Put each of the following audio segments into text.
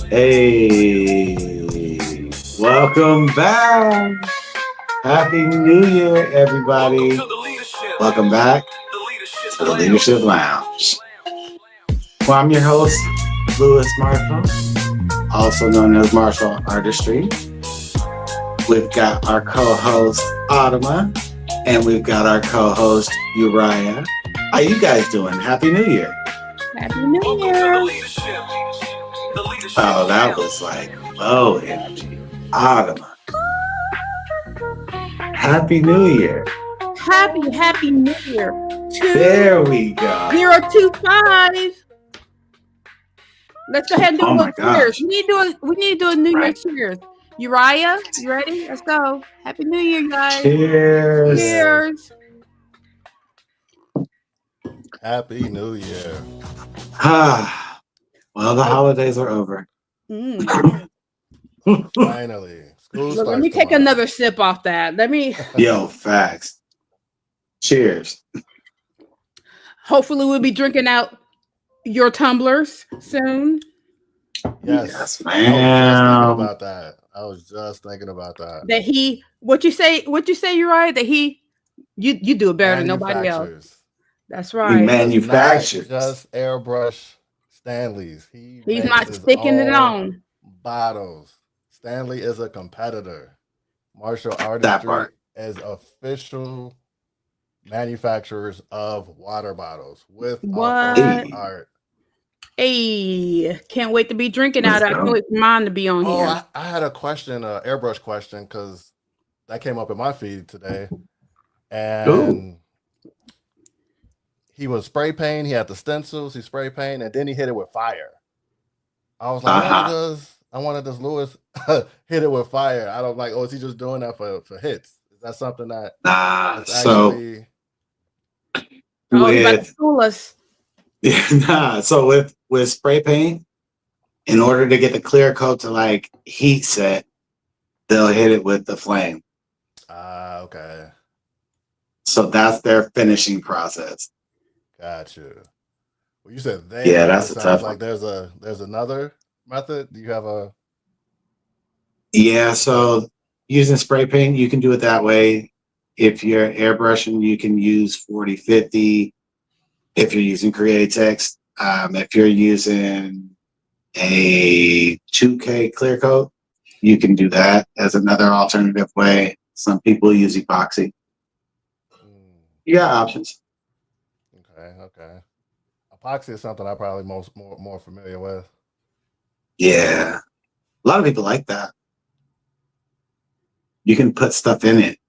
Hey, welcome back. Happy New Year, everybody. Welcome back to the Leadership Lounge. Well, I'm your host, Louis Marshall, also known as Marshall Artistry. We've got our co-host, Adama, and we've got our co-host, Uriah. How you guys doing? Happy New Year. Happy New Year. Oh, that was like low energy. Adama. Happy New Year. Happy New Year. There we go. 025. Let's go ahead and do Oh a my little cheers. gosh. We need to do a New Right. Year's cheers. Uriah, you ready? Let's go. Happy New Year, guys. Cheers. Cheers. Happy New Year. Well, the holidays are over. Finally. School Look, let me starts take tomorrow. another sip off that. Yo, facts. Cheers. Hopefully we'll be drinking out your tumblers soon. Yes, I was just thinking about that. What you say, Uriah? You do it better than nobody else. Manufacturers. That's We right. manufacture. Not just airbrush Stanleys. He's not sticking it on. Bottles. Stanley is a competitor. Marshall That Artistry part. is official manufacturers of water bottles with What? authentic art. Hey, can't wait to be drinking out. I Let's can't go. wait for mine to be on Oh, here. I had a question, airbrush question, because that came up in my feed today. And he was spray paint. He had the stencils. He spray paint, and then he hit it with fire. I was like, I wanted this Lewis hit it with fire. I don't like. Oh, is he just doing that for hits? Is that something that that's So actually? He's about to school us. So with spray paint, in order to get the clear coat to like heat set, they'll hit it with the flame. Okay. So that's their finishing process. Got you. Well, you said they. Yeah, that's it a sounds tough like there's another method. Do you have a? Yeah, so using spray paint, you can do it that way. If you're airbrushing, you can use 4050. If you're using Createx, if you're using a 2K clear coat, you can do that as another alternative way. Some people use epoxy. You got options. Okay. Epoxy is something I probably more familiar with. Yeah. A lot of people like that. You can put stuff in it.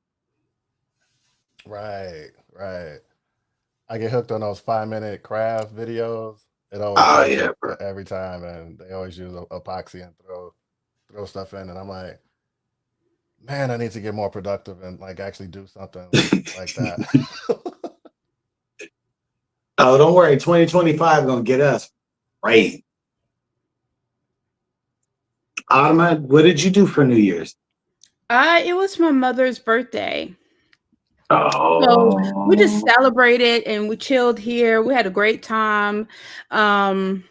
Right. I get hooked on those 5-minute craft videos. It always Bro. every time, and they always use epoxy and throw stuff in, and I'm like, man, I need to get more productive and like actually do something like that. Oh, don't worry. 2025 gonna get us right. Adama, what did you do for New Year's? It was my mother's birthday. Oh. So we just celebrated and we chilled here. We had a great time. I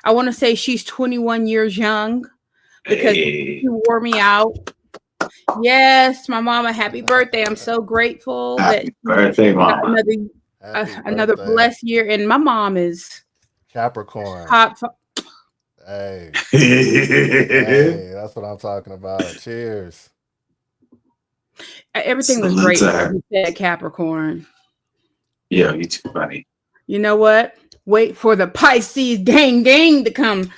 want to say she's 21 years young because she wore me out. Yes, my mama, happy birthday. I'm so grateful Happy birthday, mama. Another blessed year. And my mom is Capricorn. hot. Hey, that's what I'm talking about. Cheers. Everything was great. You said Capricorn. Yo, you too funny. You know what? Wait for the Pisces gang to come.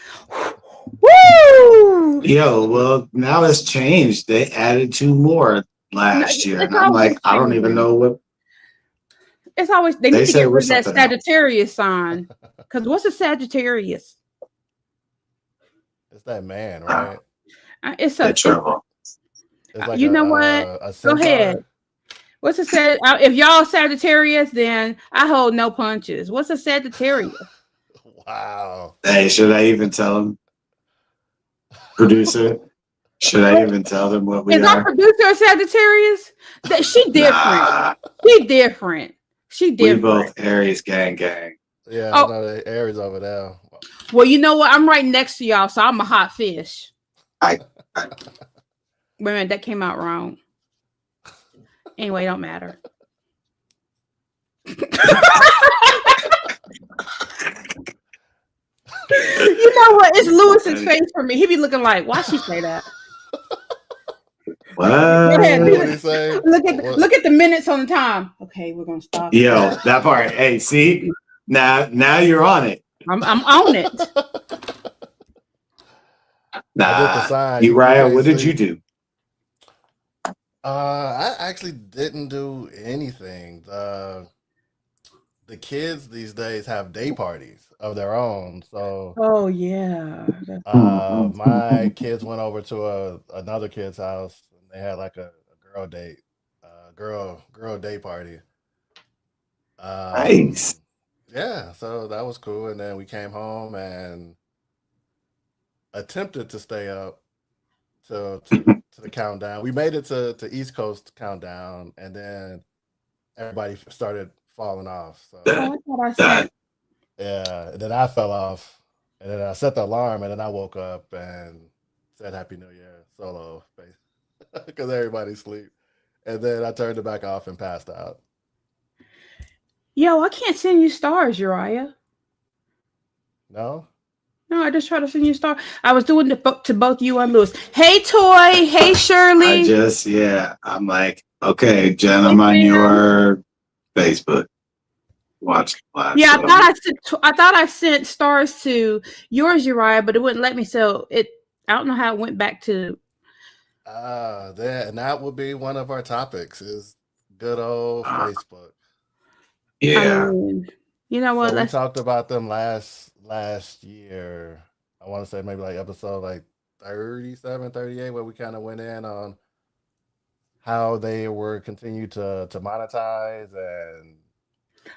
Woo! Yo, well, now it's changed. They added 2 more last year. And I'm like, I don't even know what. It's always, they need to get rid of that Sagittarius sign. Because what's a Sagittarius? It's that man, right? It's a trouble. Like you know what? Go ahead. What's a if y'all Sagittarius, then I hold no punches. What's a Sagittarius? Wow. Hey, should I even tell them? Producer, should I even tell them what we are? Is our producer a Sagittarius? She different. Nah. She different. We both Aries gang. Yeah, Oh. I know the Aries over there. Well, you know what? I'm right next to y'all, so I'm a hot fish. I Wait a minute, that came out wrong. Anyway, don't matter. You know what? It's Lewis's face for me. He be looking like, why she say that? What? What did he say? Look at the minutes on the time. Okay, we're gonna stop. Yo, that part. Hey, see? Now you're on it. I'm on it. Nah, Uriah, what did you do? I actually didn't do anything. The kids these days have day parties of their own. So oh yeah. My kids went over to another kid's house and they had like a girl date, girl day party. Nice. Yeah, so that was cool. And then we came home and attempted to stay up to the countdown. We made it to East Coast countdown, and then everybody started falling off. So yeah, and then I fell off, and then I set the alarm, and then I woke up and said Happy New Year solo because everybody's asleep, and then I turned it back off and passed out. Yo, I can't send you stars, Uriah. No, I just try to send you a star. I was doing it to both you and Lewis. Hey, Toy. Hey, Shirley. I'm like, okay, Jen, I'm on your Facebook. Watch. Yeah, I thought I sent stars to yours, Uriah, but it wouldn't let me. So I don't know how it went back to. And that would be one of our topics is good old Facebook. Yeah. You know what? So we talked about them last year. I want to say maybe like episode like 37, 38, where we kind of went in on how they were continued to monetize and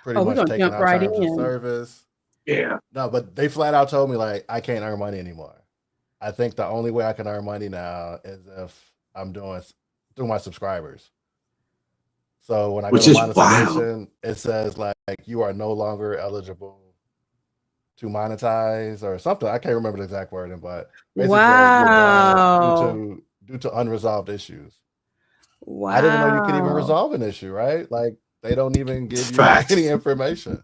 pretty much taking out terms of service. Yeah. No, but they flat out told me like I can't earn money anymore. I think the only way I can earn money now is if I'm doing through my subscribers. So when I go to monetization, it says like you are no longer eligible to monetize or something. I can't remember the exact wording, but basically due to unresolved issues. Wow. I didn't know you could even resolve an issue, right? Like they don't even give you any information.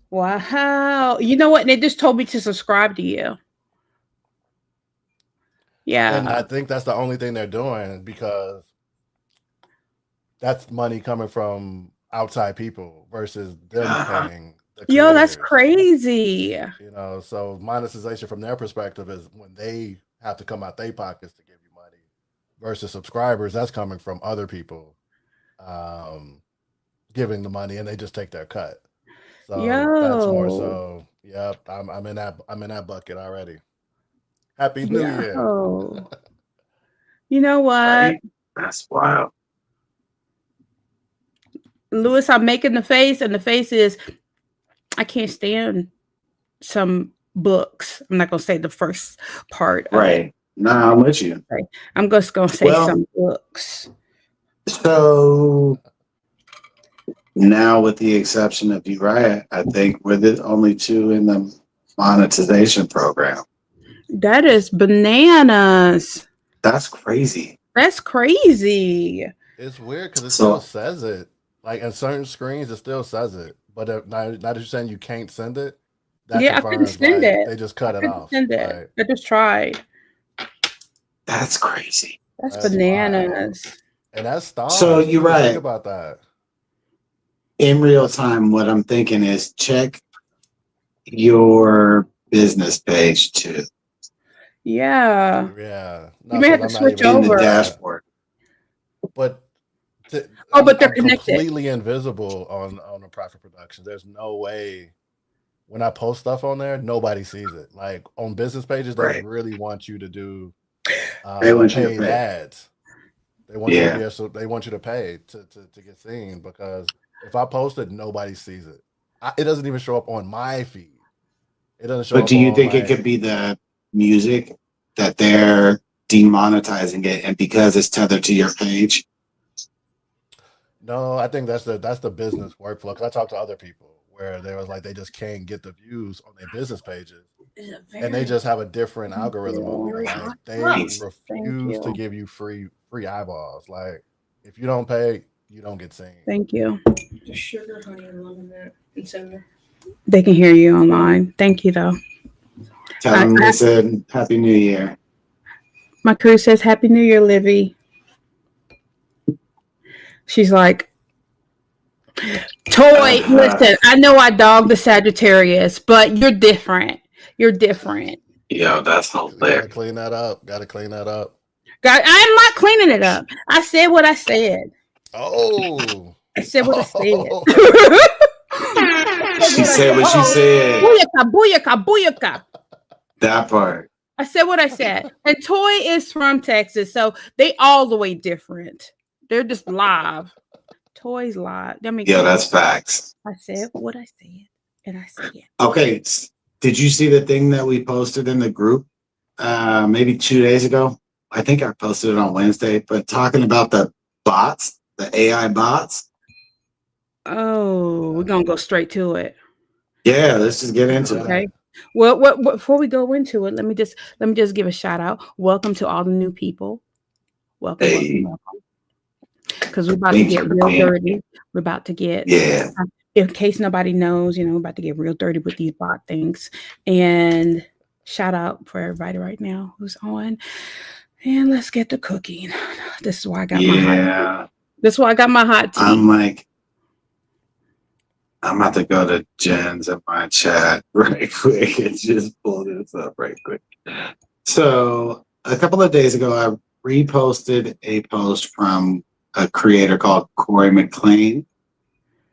Wow. You know what? They just told me to subscribe to you. Yeah. And I think that's the only thing they're doing because that's money coming from outside people versus them paying. Yo, that's crazy. You know, so monetization from their perspective is when they have to come out their pockets to give you money versus subscribers, that's coming from other people giving the money and they just take their cut. So that's more so. Yep, I'm in that bucket already. Happy New Year. You know what? Right? That's wild. Lewis, I'm making the face, and the face is I can't stand some books. I'm not gonna say the first part. Right. No, I'm with you. Okay. I'm just gonna say some books. So now, with the exception of Uriah, I think we're the only two in the monetization program. That is bananas. That's crazy. That's crazy. It's weird because it still says it. Like in certain screens, it still says it. But now that you're saying you can't send it, I couldn't send it. They just cut it off. Send it. Right? I just tried. That's crazy. That's bananas. Wild. And that's stars. So you're right. Think about that. In real time, what I'm thinking is check your business page too. Yeah. Yeah. You may have to switch over. In the dashboard. But but they're connected. Completely invisible on the Prophet Production. There's no way when I post stuff on there, nobody sees it. Like on business pages, they really want you to do paid ads. They want you to so they want you to pay to get seen because if I post it, nobody sees it. It doesn't even show up on my feed. It doesn't show up. But do you think it could be the music that they're demonetizing it, and because it's tethered to your page? No, I think that's the business workflow. Because I talk to other people where they was like they just can't get the views on their business pages, and they just have a different algorithm of like they refuse to give you free eyeballs. Like if you don't pay, you don't get seen. Thank you. The sugar, honey, and lemon and cinnamon. They can hear you online. Thank you, though. Tell them they said Happy New Year. My crew says Happy New Year, Livy. She's like, Toy, listen, I know I dog the Sagittarius, but you're different. You're different. Yo, that's hilarious. Gotta clean that up. God, I'm not cleaning it up. I said what I said. Oh. I said what I said. She said what she said. Booyaka, booyaka, booyaka. That part. I said what I said. And Toy is from Texas, so they all the way different. They're just live. Toys live. That's facts. I said what I said, and I said it. Okay. Did you see the thing that we posted in the group maybe 2 days ago? I think I posted it on Wednesday, but talking about the bots, the AI bots. Oh, we're gonna go straight to it. Yeah, let's just get into it. Okay. Well, what before we go into it, let me just give a shout out. Welcome to all the new people. Welcome. Because we're about to get real dirty. We're about to get in case nobody knows, we're about to get real dirty with these bot things. And shout out for everybody right now who's on. And let's get to cooking. This is why I got my hot. This is why I got my hot tea. I'm about to go to Jen's in my chat right quick and just pull this up right quick. So a couple of days ago, I reposted a post from a creator called Corey McLean.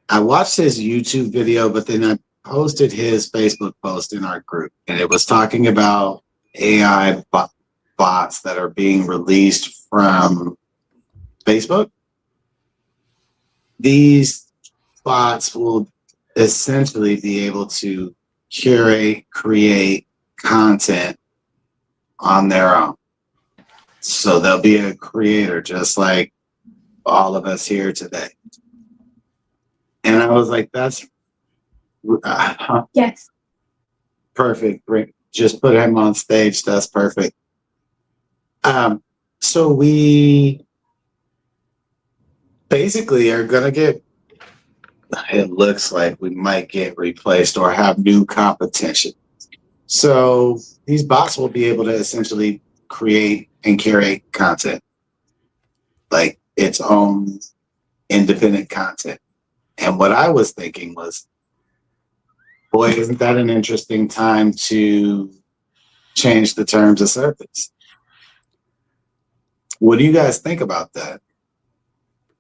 I watched his YouTube video, but then I posted his Facebook post in our group, and it was talking about AI bots that are being released from Facebook. These bots will essentially be able to create content on their own. So they'll be a creator just like all of us here today. And I was like, that's yes, perfect. Just put him on stage. That's perfect. So we basically are going to get, it looks like we might get replaced or have new competition. So these bots will be able to essentially create and curate content, like its own independent content. And what I was thinking was, boy, isn't that an interesting time to change the terms of service? What do you guys think about that?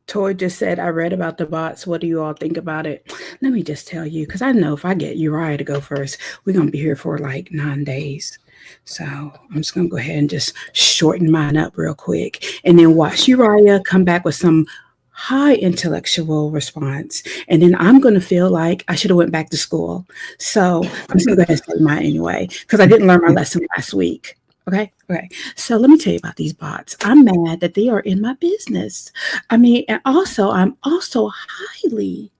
Toy just said, I read about the bots. What do you all think about it? Let me just tell you, because I know if I get Uriah to go first, we're going to be here for like 9 days. So I'm just going to go ahead and just shorten mine up real quick and then watch Uriah come back with some high intellectual response. And then I'm going to feel like I should have went back to school. So I'm just going to go ahead and say mine anyway, because I didn't learn my lesson last week. Okay. So let me tell you about these bots. I'm mad that they are in my business. I mean, and also I'm also highly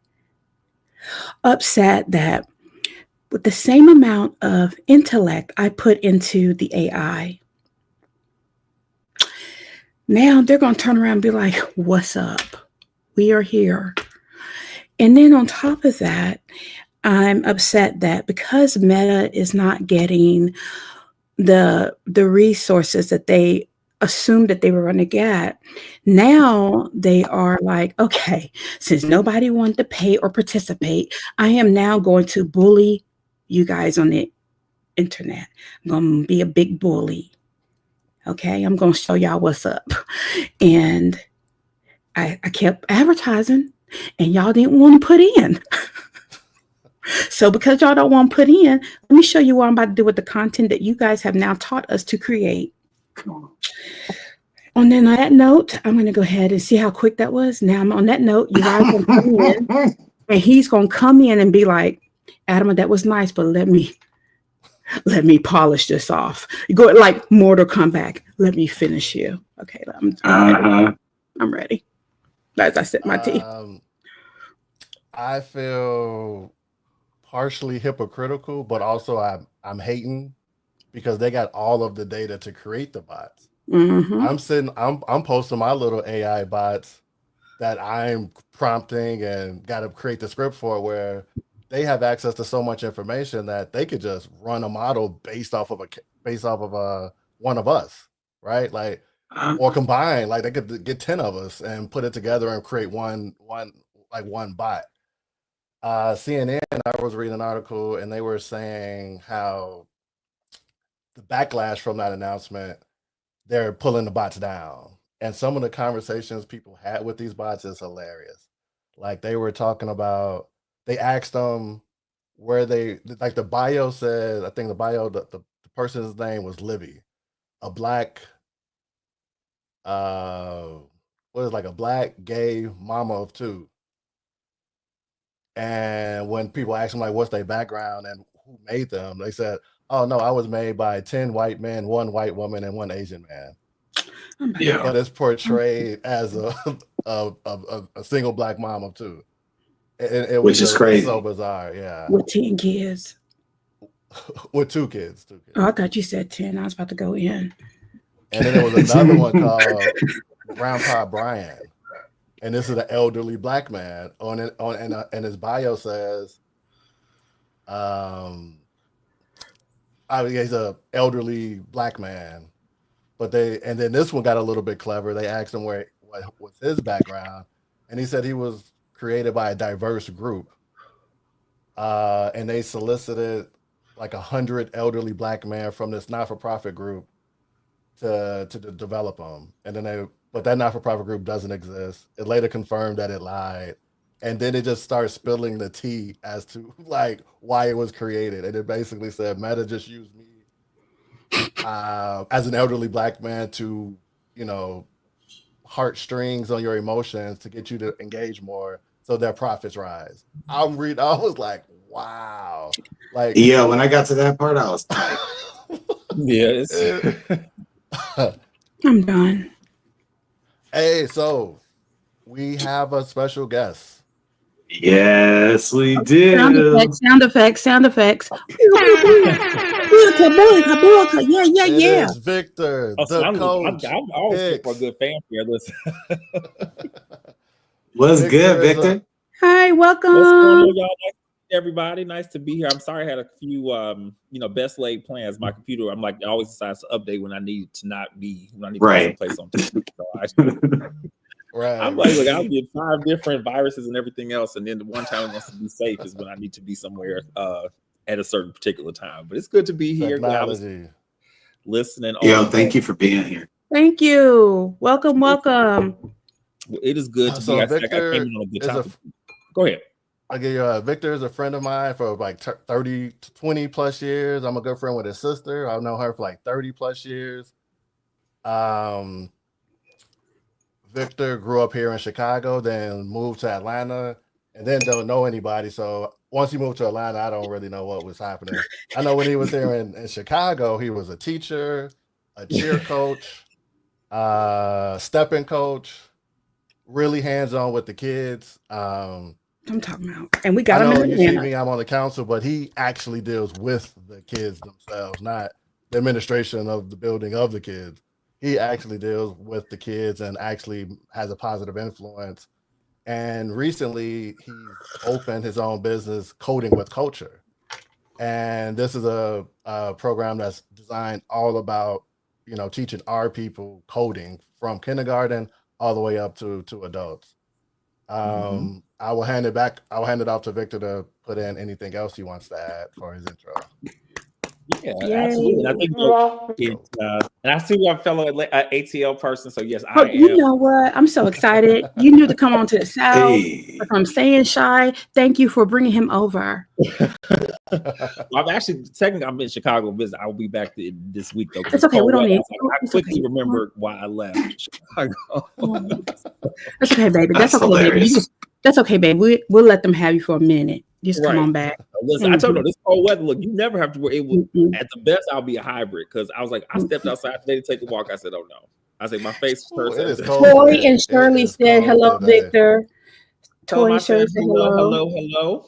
upset that with the same amount of intellect I put into the AI, now they're going to turn around and be like, what's up? We are here. And then on top of that, I'm upset that because Meta is not getting the resources that they assumed that they were going to get, now they are like, okay, since nobody wanted to pay or participate, I am now going to bully you guys on the internet. I'm going to be a big bully. Okay, I'm going to show y'all what's up. And I kept advertising and y'all didn't want to put in. So because y'all don't want to put in, let me show you what I'm about to do with the content that you guys have now taught us to create. On that note, I'm going to go ahead and see how quick that was. Now I'm on that note, you guys are coming in, and he's going to come in and be like, Adam, that was nice, but let me polish this off. You go like Mortal Kombat. Let me finish you. Okay, I'm ready. As I sip my tea. I feel partially hypocritical, but also I'm hating because they got all of the data to create the bots. Mm-hmm. I'm posting my little AI bots that I'm prompting and got to create the script for, where they have access to so much information that they could just run a model based off of one of us, right? Like, or combine, like they could get 10 of us and put it together and create one bot. CNN, I was reading an article and they were saying how the backlash from that announcement, they're pulling the bots down. And some of the conversations people had with these bots is hilarious. Like they were talking about, they asked them where they, like the bio said, I think the bio, the person's name was Livy, a black, a black gay mama of two. And when people asked them like, what's their background and who made them, they said, oh no, I was made by 10 white men, 1 white woman, and 1 Asian man. Yeah. But it's portrayed as a single black mom of 2. Which is crazy. So bizarre, yeah. With 10 kids. With 2 kids. Oh, I thought you said 10. I was about to go in. And then there was another one called Grandpa Brian. And this is an elderly black man. And his bio says, he's an elderly black man. And then this one got a little bit clever. They asked him what was his background, and he said he was created by a diverse group. And they solicited like 100 elderly black men from this not-for-profit group to develop them. And then but that not-for-profit group doesn't exist. It later confirmed that it lied. And then it just starts spilling the tea as to like why it was created. And it basically said Meta just used me as an elderly black man to, heartstrings on your emotions to get you to engage more so their profits rise. I was like, wow. Like, yeah, when I got to that part, I was tight. Yes. I'm done. Hey, so we have a special guest. Yes, we do. Sound effects. Yeah. It's Victor, Oh, so the coach. I'm always looking for a good fanfare. Listen. What's good, Victor? Hi, welcome. What's going on, y'all? Everybody, nice to be here. I'm sorry I had a few best laid plans. My computer, I'm like, it always decides to update when I need to not be, when I need to Right. be someplace on time. Right. I'm like, look, I'll get 5 different viruses and everything else, and then the one time it wants to be safe is when I need to be somewhere at a certain particular time. But it's good to be here. Technology. Listening. Yo, thank you for being here. Thank you. Welcome. It is good to So be. Victor I came in on a good time. Go ahead. Victor is a friend of mine for like 30 to 20 plus years. I'm a good friend with his sister. I've known her for like 30 plus years. Victor grew up here in Chicago, then moved to Atlanta, and then don't know anybody. So once he moved to Atlanta, I don't really know what was happening. I know when he was here in Chicago, he was a teacher, a cheer coach, stepping coach, really hands-on with the kids. I'm talking about, and we got I know him in you see Atlanta. me, I'm on the council, but he actually deals with the kids themselves, not the administration of the building of the kids. He actually deals with the kids and actually has a positive influence. And recently he's opened his own business, Coding with Culture. And this is a program that's designed all about, teaching our people coding from kindergarten all the way up to adults. I will hand it off to Victor to put in anything else he wants to add for his intro. Yeah, Yay. absolutely. I think and I see you're a fellow ATL person, so yes, I am. You know what? I'm so excited. You knew to come on to the South. Hey. If I'm staying shy, thank you for bringing him over. I'm actually technically I'm in Chicago visit. I will be back this week though. It's okay. We don't need. I quickly remember why I left Chicago. That's okay, baby. That's okay, hilarious. baby. That's okay, baby. We'll let them have you for a minute. Just come Right. on back. Listen, I told you this cold weather. Look, you never have to worry. At the best, I'll be a hybrid because I was like, I stepped outside today to take a walk. I said, oh no. I said my face hurts. It is cold. Tori and Shirley said hello, today. Victor. Tell Tori my and Shirley friends said hello.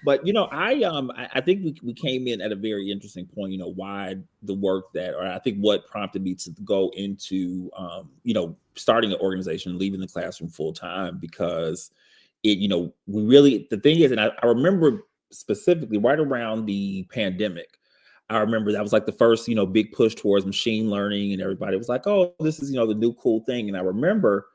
But I think we came in at a very interesting point. Why the work that, or I think what prompted me to go into starting an organization, leaving the classroom full time, because we really, the thing is, and I remember specifically right around the pandemic. I remember that was like the first, big push towards machine learning, and everybody was like, "Oh, this is, the new cool thing." And I remember,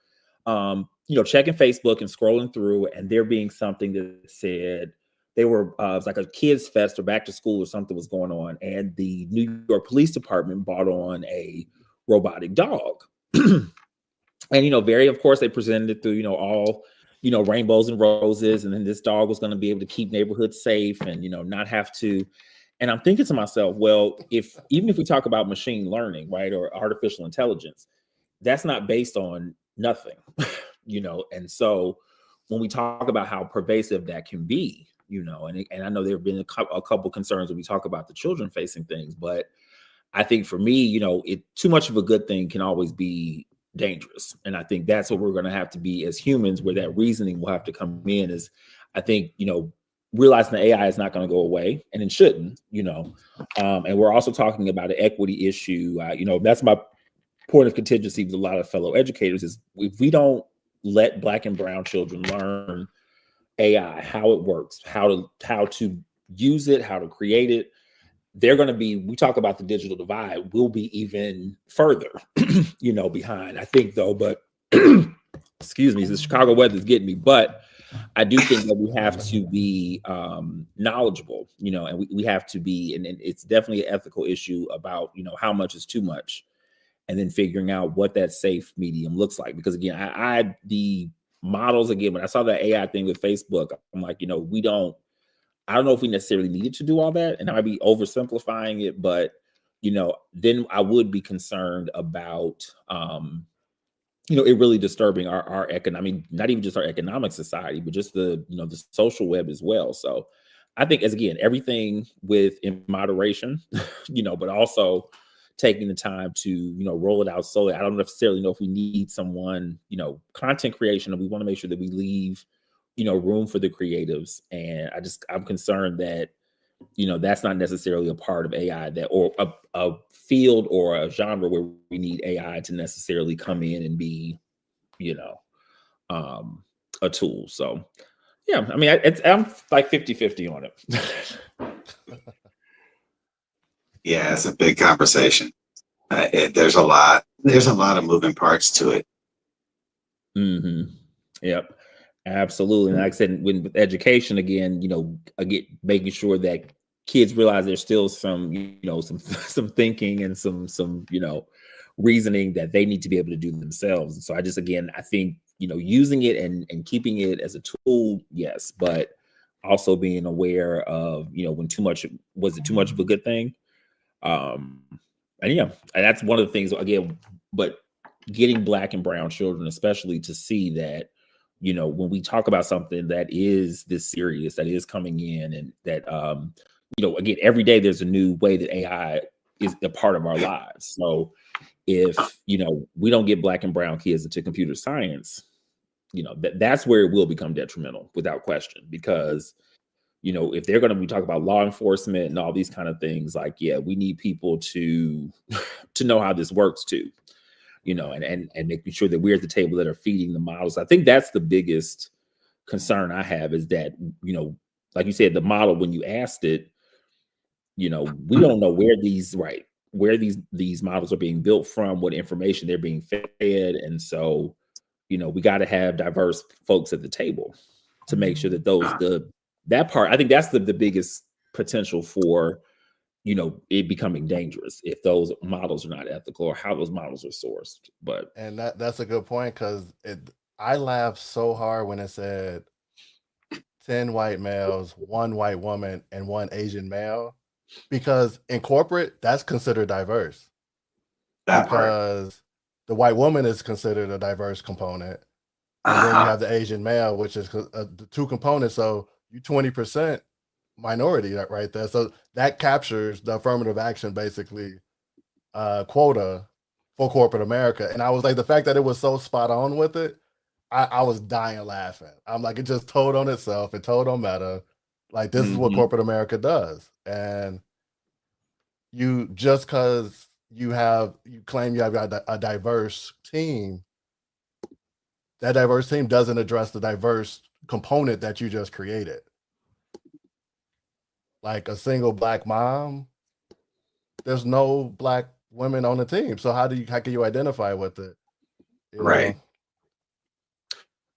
checking Facebook and scrolling through, and there being something that said they were, it was like a kids fest or back to school or something was going on, and the New York Police Department brought on a robotic dog, and very, of course, they presented it through, all rainbows and roses, and then this dog was going to be able to keep neighborhoods safe and not have to. And I'm thinking to myself, well, even if we talk about machine learning, right, or artificial intelligence, that's not based on nothing, and so when we talk about how pervasive that can be, and I know there have been a couple concerns when we talk about the children facing things, but I think for me, too much of a good thing can always be dangerous. And I think that's what we're going to have to be as humans, where that reasoning will have to come in, is I think, realizing the AI is not going to go away, and it shouldn't, and we're also talking about an equity issue. That's my point of contingency with a lot of fellow educators, is if we don't let Black and brown children learn AI, how it works, how to use it, how to create it, they're going to be, we talk about the digital divide, will be even further, behind, I think, though. But excuse me, the Chicago weather is getting me. But I do think that we have to be knowledgeable, and we have to be, and it's definitely an ethical issue about, how much is too much, and then figuring out what that safe medium looks like. Because again, the models, again, when I saw that AI thing with Facebook, I'm like, I don't know if we necessarily needed to do all that, and I might be oversimplifying it, but then I would be concerned about it really disturbing our economic, not even just our economic society, but just the the social web as well. So I think, as again, everything in moderation, but also taking the time to roll it out slowly. I don't necessarily know if we need someone, content creation, and we want to make sure that we leave room for the creatives. And I'm concerned that that's not necessarily a part of AI, that, or a field or a genre where we need AI to necessarily come in and be a tool. So yeah, I mean, I'm like 50-50 on it. Yeah, it's a big conversation. There's a lot of moving parts to it. Mm-hmm. Yep, absolutely. And like I said, with education, again, making sure that kids realize there's still some, some thinking and some, reasoning that they need to be able to do themselves. And so I think, using it and keeping it as a tool, yes, but also being aware of, when was it too much of a good thing? And that's one of the things, again, but getting Black and brown children, especially, to see that, when we talk about something that is this serious, that is coming in, and that, again, every day there's a new way that AI is a part of our lives. So if, we don't get Black and brown kids into computer science, that's where it will become detrimental, without question, because if they're going to be talking about law enforcement and all these kind of things, like, yeah, we need people to know how this works too, and making sure that we're at the table that are feeding the models. I think that's the biggest concern I have, is that, like you said, the model, when you asked it, we don't know where these models are being built from, what information they're being fed. And so, we got to have diverse folks at the table to make sure that that part, I think that's the biggest potential for, it becoming dangerous, if those models are not ethical, or how those models are sourced. But, and that's a good point, because I laughed so hard when it said 10 white males, 1 white woman, and 1 Asian male, because in corporate, that's considered diverse. Because the white woman is considered a diverse component. And then you have the Asian male, which is the 2 components. So you 20% minority right there. So that captures the affirmative action, basically, quota for corporate America. And I was like, the fact that it was so spot on with it, I was dying laughing. I'm like, it just told on itself. It told on Meta. Like this is what corporate America does. And you just because you claim you have got a diverse team, that diverse team doesn't address the diverse component that you just created. Like a single Black mom, there's no Black women on the team. So how can you identify with it? Right.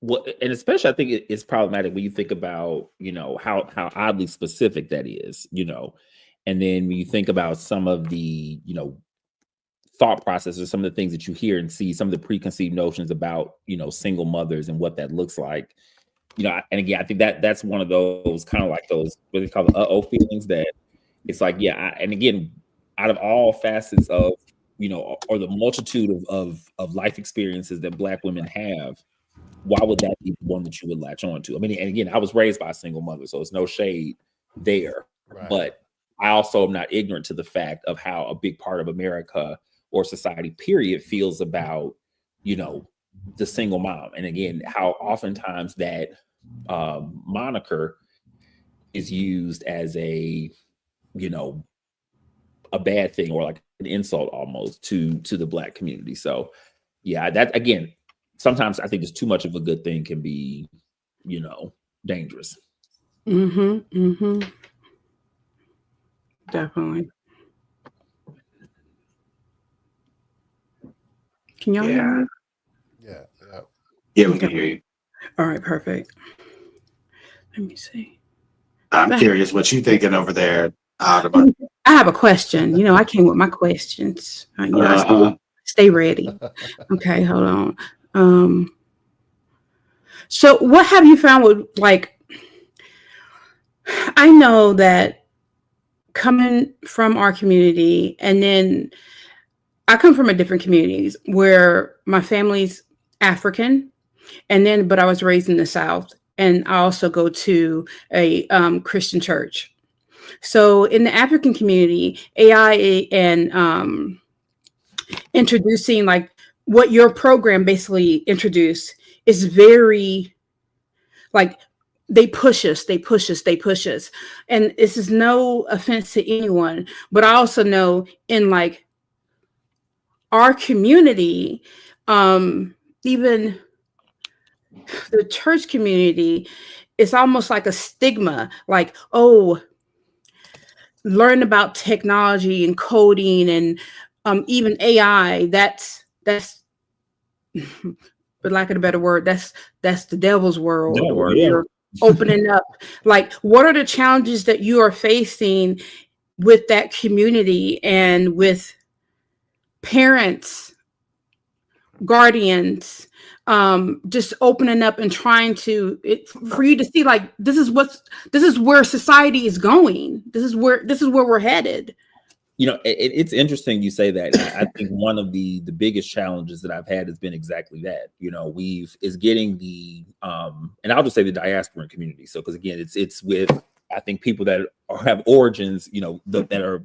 Well, and especially I think it's problematic when you think about, how oddly specific that is, and then when you think about some of the, thought processes, some of the things that you hear and see, some of the preconceived notions about, single mothers and what that looks like, and again, I think that's one of those kind of like those, what they call the feelings that it's like, yeah. And again, out of all facets of, or the multitude of life experiences that Black women have, why would that be the one that you would latch on to? I mean, and again, I was raised by a single mother, so it's no shade there. Right. But I also am not ignorant to the fact of how a big part of America or society, period, feels about, the single mom. And again, how oftentimes that moniker is used as a bad thing or like an insult almost to the Black community. So yeah, that again, sometimes I think just too much of a good thing can be, dangerous. Definitely. Can y'all hear me? Yeah, we can hear you. All right, perfect. Let me see. I'm curious what you thinking over there. I have a question. I came with my questions. I stay ready. Okay, hold on. So what have you found with, like, I know that coming from our community, and then I come from a different communities where my family's African, but I was raised in the South, and I also go to a Christian church. So in the African community, AI and introducing, like, what your program basically introduced is very, like, they push us. And this is no offense to anyone, but I also know in, like, our community, even the church community, it's almost like a stigma, like, oh, learn about technology and coding and even AI. That's for lack of a better word, that's the devil's world. Or you're opening up. Like, what are the challenges that you are facing with that community and with parents, guardians, just opening up and trying for you to see, like, this is where society is going. This is where we're headed. It's interesting you say that. I think one of the biggest challenges that I've had has been exactly that. Is getting the and I'll just say the diaspora community. So, because again, it's with, I think, people that have origins, that are,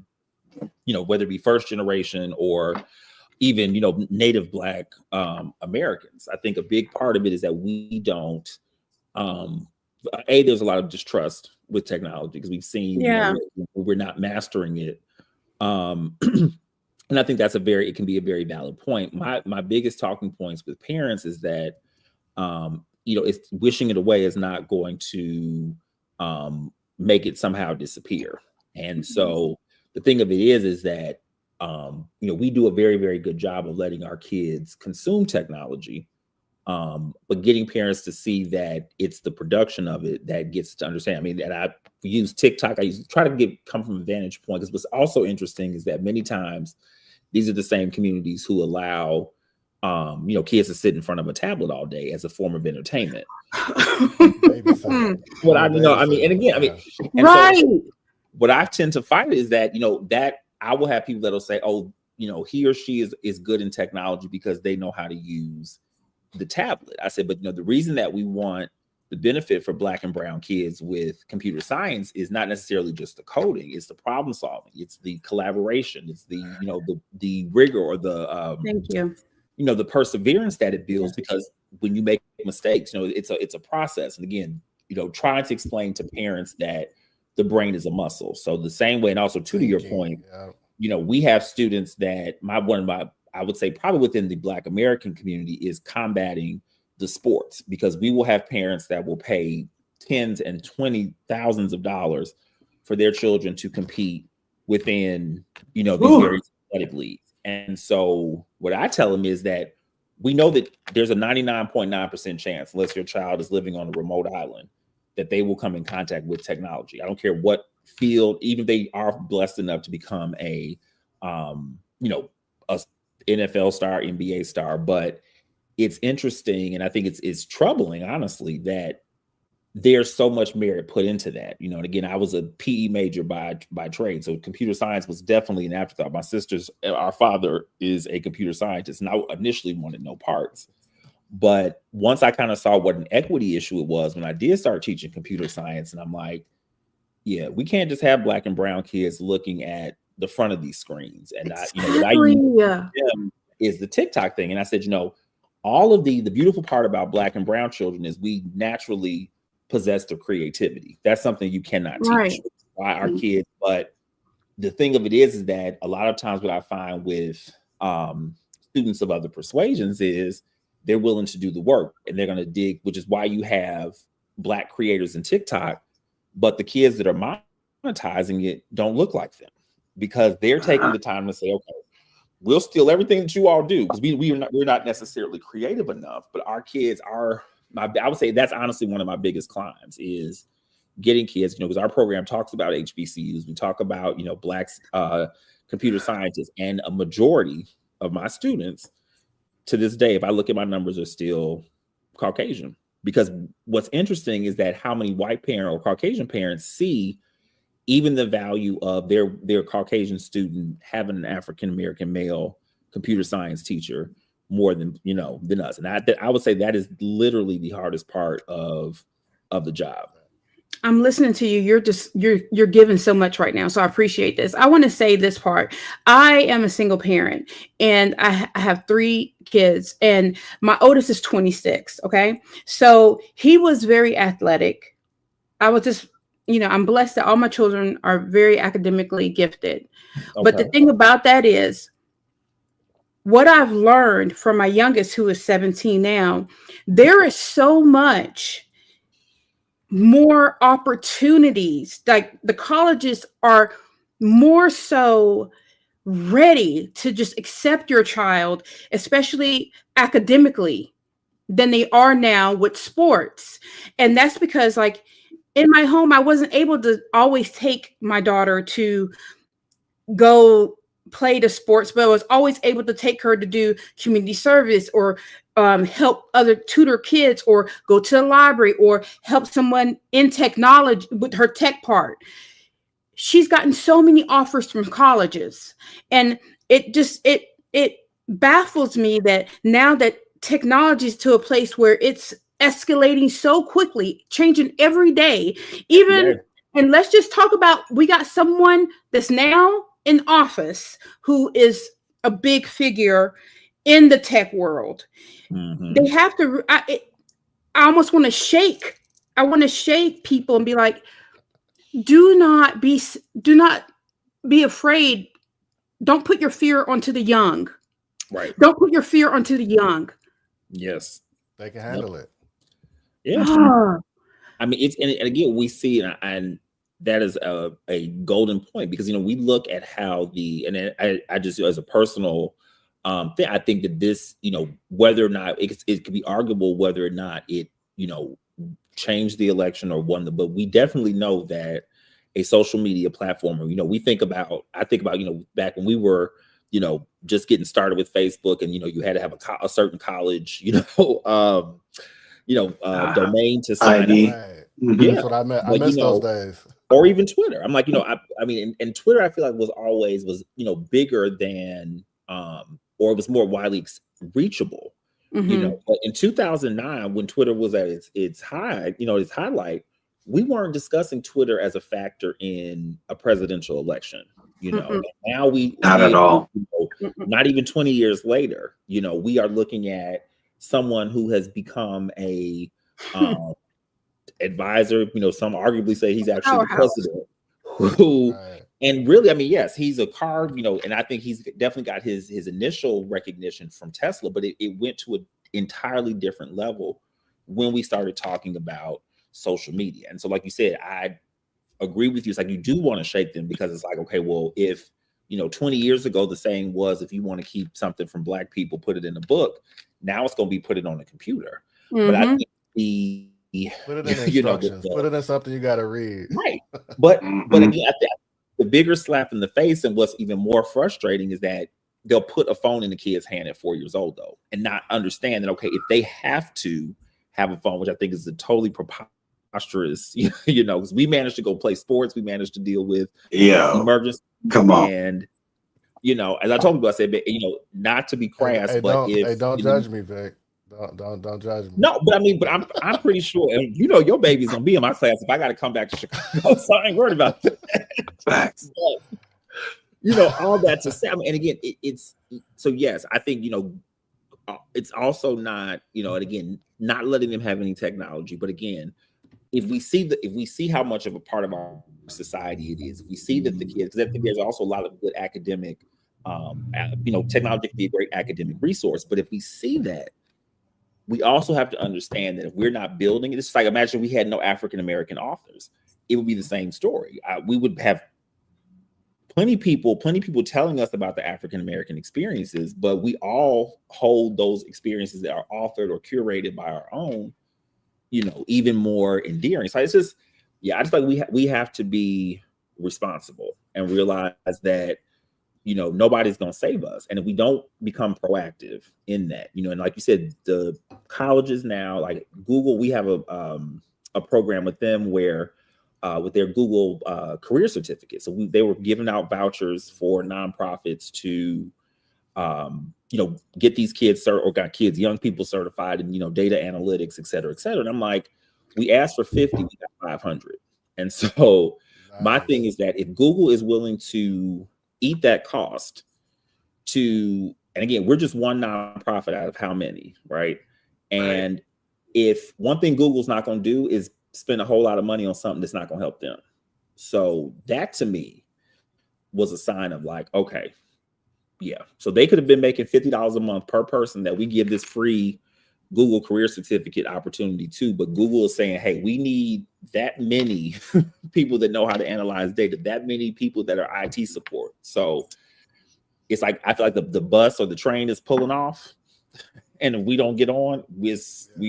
whether it be first generation or even, native Black Americans. I think a big part of it is that we don't, there's a lot of distrust with technology because we've seen, we're not mastering it. And I think it can be a very valid point. My biggest talking points with parents is that, it's wishing it away is not going to make it somehow disappear. And so the thing of it is that, we do a very, very good job of letting our kids consume technology, but getting parents to see that it's the production of it that gets to understand. I mean, and I use TikTok. I try to come from a vantage point, because what's also interesting is that many times these are the same communities who allow, kids to sit in front of a tablet all day as a form of entertainment. What I tend to find is that, that I will have people that'll say, oh, he or she is good in technology because they know how to use the tablet. I said, but the reason that we want the benefit for Black and brown kids with computer science is not necessarily just the coding, it's the problem solving, it's the collaboration, it's the, the rigor or the the perseverance that it builds, because when you make mistakes, it's a process. And again, trying to explain to parents that the brain is a muscle. So the same way, and also to your point, we have students that I would say probably within the Black American community is combating the sports, because we will have parents that will pay tens and $20,000s of dollars for their children to compete within, these very athletic leagues. And so what I tell them is that we know that there's a 99.9% chance, unless your child is living on a remote island, that they will come in contact with technology. I don't care what field, even if they are blessed enough to become a NFL star, NBA star. But it's interesting, and I think it's troubling, honestly, that there's so much merit put into that. And again, I was a PE major by trade, so computer science was definitely an afterthought. Our father is a computer scientist, and I initially wanted no parts. But once I kind of saw what an equity issue it was when I did start teaching computer science, and I'm like, yeah, we can't just have Black and brown kids looking at the front of these screens. And what I use them is the TikTok thing. And I said, all of the beautiful part about Black and brown children is we naturally possess their creativity. That's something you cannot teach by our kids. But the thing of it is that a lot of times what I find with students of other persuasions is they're willing to do the work and they're going to dig, which is why you have Black creators in TikTok, but the kids that are monetizing it don't look like them, because they're taking the time to say, okay, we'll steal everything that you all do, because we're not necessarily creative enough. But our kids are, I would say that's honestly one of my biggest climbs, is getting kids, because our program talks about HBCUs. We talk about, Black computer scientists, and a majority of my students to this day, if I look at my numbers, are still Caucasian. Because what's interesting is that how many white parent or Caucasian parents see even the value of their Caucasian student having an African-American male computer science teacher more than us. And I would say that is literally the hardest part of the job. I'm listening to you. You're giving so much right now. So I appreciate this. I want to say this part. I am a single parent, and I have 3 kids, and my oldest is 26. Okay. So he was very athletic. I was just, I'm blessed that all my children are very academically gifted. Okay. But the thing about that is, what I've learned from my youngest, who is 17 now, there is so much more opportunities. Like, the colleges are more so ready to just accept your child, especially academically, than they are now with sports. And that's because, like, in my home, I wasn't able to always take my daughter to go play the sports, but I was always able to take her to do community service, or help other tutor kids, or go to the library, or help someone in technology with her tech part. She's gotten so many offers from colleges, and it baffles me that now that technology is to a place where it's escalating so quickly, changing every day, and let's just talk about, we got someone that's now in office who is a big figure in the tech world. Mm-hmm. They have to, I almost want to shake. I want to shake people and be like, do not be afraid. Don't put your fear onto the young. Right. Don't put your fear onto the young. Yes. They can handle it. Yeah. I mean, and again, we see, and that is a golden point, because, we look at how I just, as a personal thing, I think that this, whether or not it could be arguable whether or not it, changed the election or won but we definitely know that a social media platform, I think about, back when we were, just getting started with Facebook, and, you had to have a certain college, domain to sign up. Right. Yeah, that's what I meant. I miss those days. Or even Twitter. I'm like, I mean, and Twitter, I feel like was bigger than, or it was more widely reachable. Mm-hmm. But in 2009, when Twitter was at its high, its highlight, we weren't discussing Twitter as a factor in a presidential election. Mm-hmm. Now not at all. Not even 20 years later, we are looking at someone who has become a advisor. You know, some arguably say he's actually the president. Who and really, I mean, yes, he's a car. You know, and I think he's definitely got his initial recognition from Tesla, but it went to an entirely different level when we started talking about social media. And so, like you said, I agree with you. It's like you do want to shake them because it's like, okay, well, if 20 years ago the saying was, if you want to keep something from Black people, put it in a book. Now it's going to be put it on a computer. But I think put it in instructions. Put it in something you got to read. Right. But again, I think the bigger slap in the face and what's even more frustrating is that they'll put a phone in the kid's hand at 4 years old though, and not understand that, okay, if they have to have a phone, which I think is a totally preposterous, because we managed to go play sports, we managed to deal with emergency. Come on. And as I told you, I said, not to be crass, but don't judge me, Vic. Don't judge me. No, but I'm pretty sure, and your baby's gonna be in my class if I got to come back to Chicago, so I ain't worried about that. Facts. But, all that to say, and again, it's so yes, I think it's also not, and again, not letting them have any technology, but again, if we see how much of a part of our society it is, if we see that the kids, because I think there's also a lot of good academic, technology can be a great academic resource, but if we see that, we also have to understand that if we're not building it, it's like, imagine we had no African-American authors, it would be the same story. We would have plenty people telling us about the African-American experiences, but we all hold those experiences that are authored or curated by our own, even more endearing. So it's just, I just like we have to be responsible and realize that, nobody's going to save us. And if we don't become proactive in that, and like you said, the colleges now, like Google, we have a program with them where with their Google career certificate. So they were giving out vouchers for nonprofits to, get these kids or got kids, young people certified in, data analytics, et cetera, et cetera. And I'm like, we asked for 50, we got 500. And so my thing is that if Google is willing to eat that cost and again, we're just one nonprofit out of how many, right? And if one thing Google's not going to do is spend a whole lot of money on something that's not going to help them. So that to me was a sign of like, okay, so they could have been making $50 a month per person that we give this free Google career certificate opportunity to, but Google is saying, hey, we need that many people that know how to analyze data, that many people that are IT support. So it's like, I feel like the bus or the train is pulling off, and if we don't get on, we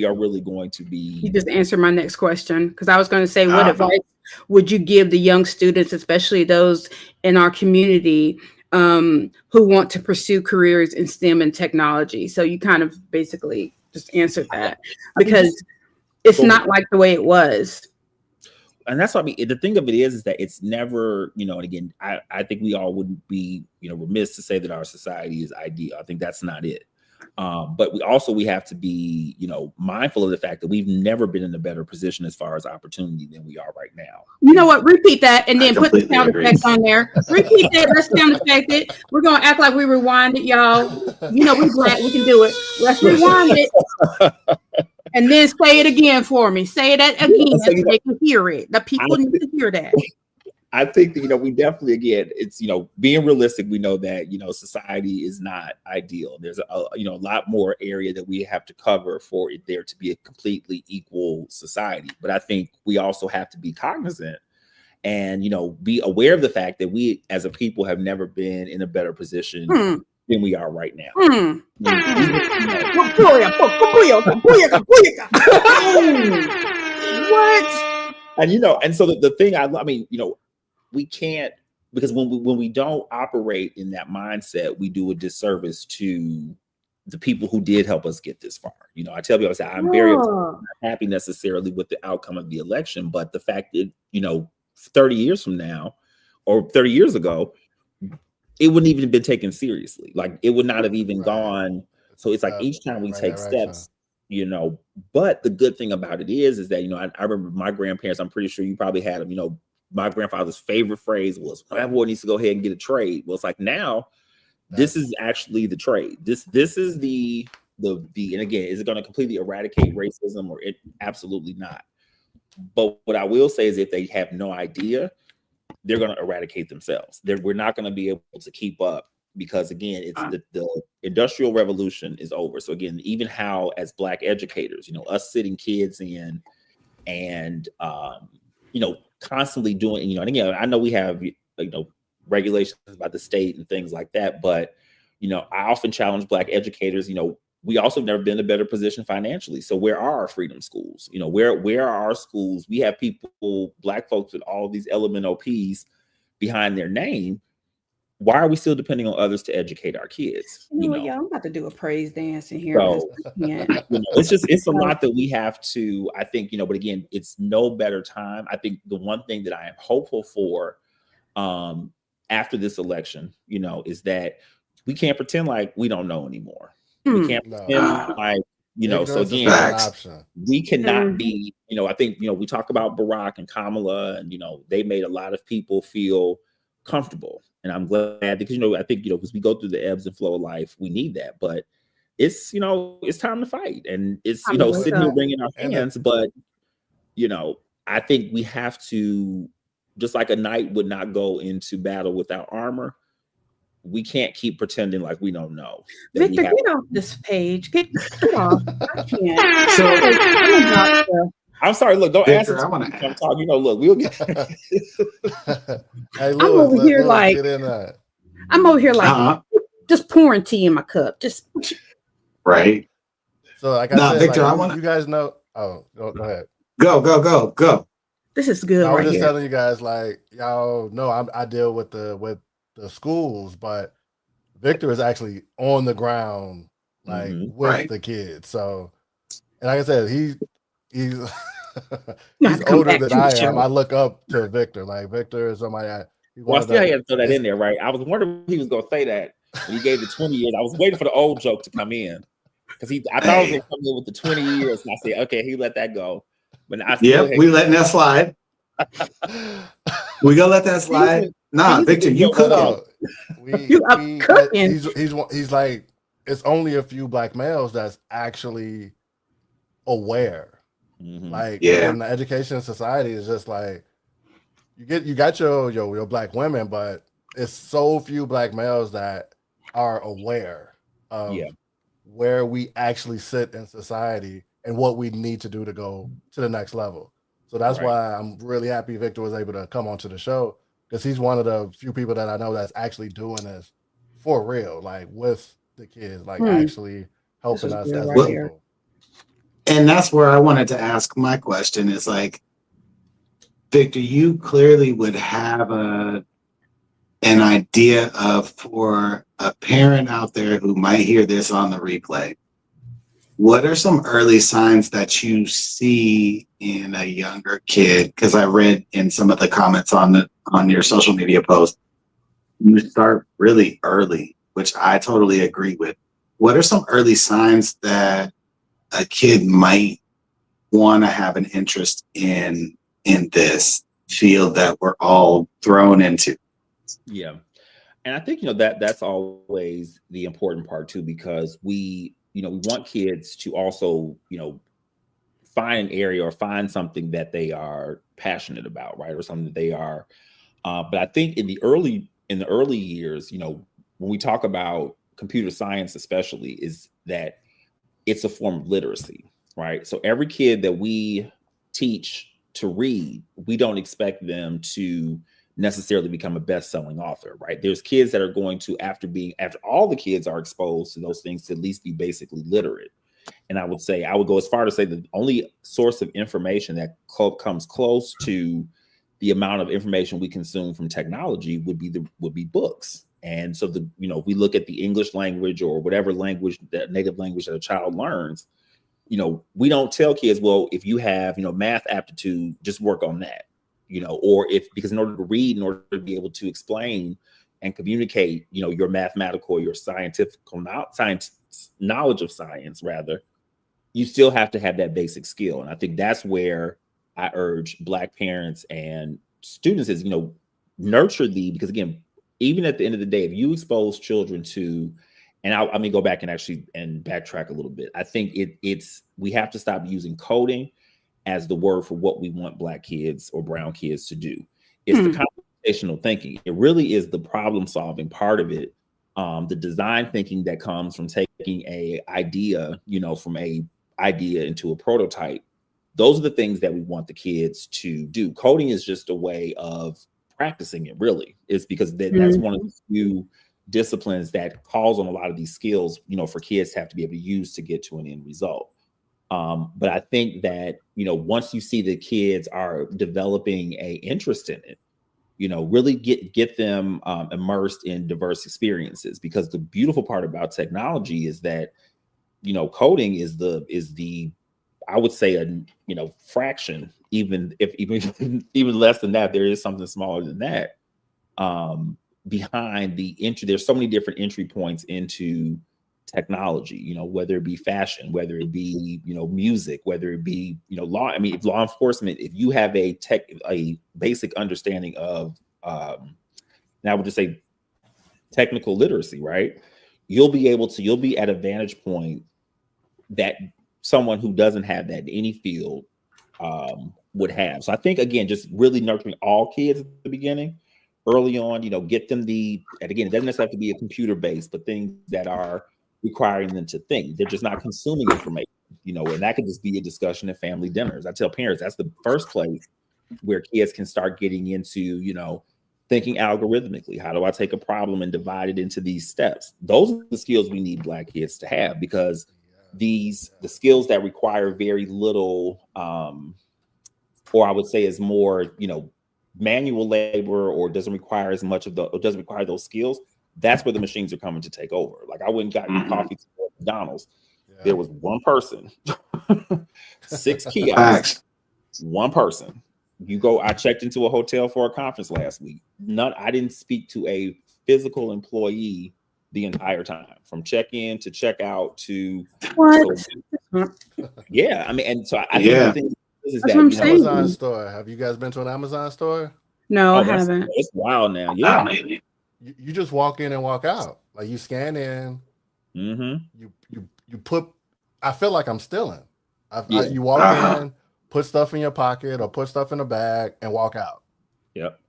are really going to be. You just answered my next question, because I was going to say, what advice would you give the young students, especially those in our community who want to pursue careers in STEM and technology? So you kind of basically just answered that, because it's not like the way it was. And that's what I mean. The thing of it is that it's never, and again, I think we all wouldn't be, remiss to say that our society is ideal. I think that's not it. But we have to be, mindful of the fact that we've never been in a better position as far as opportunity than we are right now. You know what? Repeat that and then put the sound effects on there. Repeat that. Let's sound effect it. We're going to act like we rewind it, y'all. We're glad we can do it. Let's rewind it. And then say it again for me. Say it again so they can hear it. The people need to hear that. I think that, we definitely, again, it's, being realistic, we know that, society is not ideal. There's a lot more area that we have to cover for it there to be a completely equal society. But I think we also have to be cognizant and, be aware of the fact that we as a people have never been in a better position than we are right now. What? And so the thing we can't, because when we don't operate in that mindset, we do a disservice to the people who did help us get this far. I tell people, I'm very not happy necessarily with the outcome of the election, but the fact that 30 years from now or 30 years ago, it wouldn't even have been taken seriously. Like it would not have even gone. So it's like each time we take steps, but the good thing about it is that, I remember my grandparents, I'm pretty sure you probably had them, my grandfather's favorite phrase was, that boy needs to go ahead and get a trade. Well, it's like now, this is actually the trade. This is the and again, is it going to completely eradicate racism or it? Absolutely not. But what I will say is if they have no idea, they're going to eradicate themselves. We're not going to be able to keep up because, again, it's the industrial revolution is over. So again, even how as Black educators, us sitting kids in and, constantly doing, and again, I know we have, regulations by the state and things like that. But, I often challenge Black educators, we also never been in a better position financially. So where are our freedom schools? Where are our schools? We have people, Black folks with all these LMNOPs behind their name. Why are we still depending on others to educate our kids? Yeah, I'm about to do a praise dance in here. So, it's a lot that we have to, I think, but again, it's no better time. I think the one thing that I am hopeful for after this election, is that we can't pretend like we don't know anymore. We can't pretend like, so again, we cannot be, I think, we talk about Barack and Kamala and, they made a lot of people feel comfortable. And I'm glad because, I think, because we go through the ebbs and flow of life, we need that. But it's, it's time to fight. And it's, sitting here wringing our hands. But, I think we have to, just like a knight would not go into battle without armor, we can't keep pretending like we don't know. Victor, get off this page. Get off. I can't. I'm sorry. Look, don't Victor, ask. I want to ask. Look, we'll get. Hey, Louis, I'm over here like, just pouring tea in my cup. Just right. So, like I said, Victor, like, I want you guys know. Oh, go ahead. Go. This is good. I was right just here. telling you guys, like, y'all know I deal with the schools, but Victor is actually on the ground, like with the kids. So, and like I said, he's he's older than I am. I look up to Victor. Like Victor is somebody. Well, I still had to throw that in there, right? I was wondering if he was going to say that when he gave the 20 years. I was waiting for the old joke to come in because I thought he was going to come in with the 20 years, and I said, okay, he let that go. But we letting that slide. We gonna let that slide. Nah, Victor, you cooking. Cooking. He's like, it's only a few Black males that's actually aware. Like in the education society, it's just like you got your Black women, but it's so few Black males that are aware of where we actually sit in society and what we need to do to go to the next level. So that's why I'm really happy Victor was able to come onto the show, because he's one of the few people that I know that's actually doing this for real, like with the kids, like actually helping us as people. And that's where I wanted to ask my question is like, Victor, you clearly would have an idea of, for a parent out there who might hear this on the replay, what are some early signs that you see in a younger kid? Because I read in some of the comments on your social media post, you start really early, which I totally agree with. What are some early signs that a kid might want to have an interest in this field that we're all thrown into? Yeah. And I think, that's always the important part too, because we want kids to also, find an area or find something that they are passionate about, right? Or something that they are. But I think in the early years, when we talk about computer science, especially, is that it's a form of literacy, right? So every kid that we teach to read, we don't expect them to necessarily become a best-selling author, right? There's kids that are going to, after all the kids are exposed to those things, to at least be basically literate. And I would go as far to say the only source of information that comes close to the amount of information we consume from technology would be books. And so if we look at the English language or whatever language, that native language that a child learns, we don't tell kids, well, if you have, math aptitude, just work on that. Because in order to read, in order to be able to explain and communicate, your mathematical or your scientific knowledge of science, rather, you still have to have that basic skill. And I think that's where I urge Black parents and students is, nurture because again, even at the end of the day, if you expose children to, and I mean, go back and backtrack a little bit. I think we have to stop using coding as the word for what we want Black kids or brown kids to do. It's the computational thinking. It really is the problem solving part of it. The design thinking that comes from taking a idea, from a idea into a prototype. Those are the things that we want the kids to do. Coding is just a way of practicing it, really. It's because that's one of the few disciplines that calls on a lot of these skills, for kids to have to be able to use to get to an end result. But I think that, once you see the kids are developing a interest in it, really get them immersed in diverse experiences, because the beautiful part about technology is that, coding is the I would say a fraction, even less than that. There is something smaller than that behind the entry. There's so many different entry points into technology, whether it be fashion, whether it be, music, whether it be, law. I mean, if law enforcement, if you have a basic understanding of, now I would just say technical literacy, right? You'll be at a vantage point that someone who doesn't have that in any field would have. So I think, again, just really nurturing all kids at the beginning, early on, get them and again, it doesn't necessarily have to be a computer based, but things that are requiring them to think. They're just not consuming information, and that could just be a discussion at family dinners. I tell parents that's the first place where kids can start getting into, thinking algorithmically. How do I take a problem and divide it into these steps? Those are the skills we need Black kids to have, because the skills that require very little, or I would say is more, manual labor, or doesn't require as much doesn't require those skills. That's where the machines are coming to take over. Like, I went and got coffee at McDonald's. Yeah. There was one person, 6 kiosks, one person. I checked into a hotel for a conference last week. I didn't speak to a physical employee the entire time, from check-in to check-out to what? Yeah, I mean, and so I think the thing is that Amazon store. Have you guys been to an Amazon store? No, I haven't. It's wild now. Yeah, you just walk in and walk out. Like, you scan in. You put. I feel like I'm stealing. You walk in, put stuff in your pocket or put stuff in a bag, and walk out. Yep.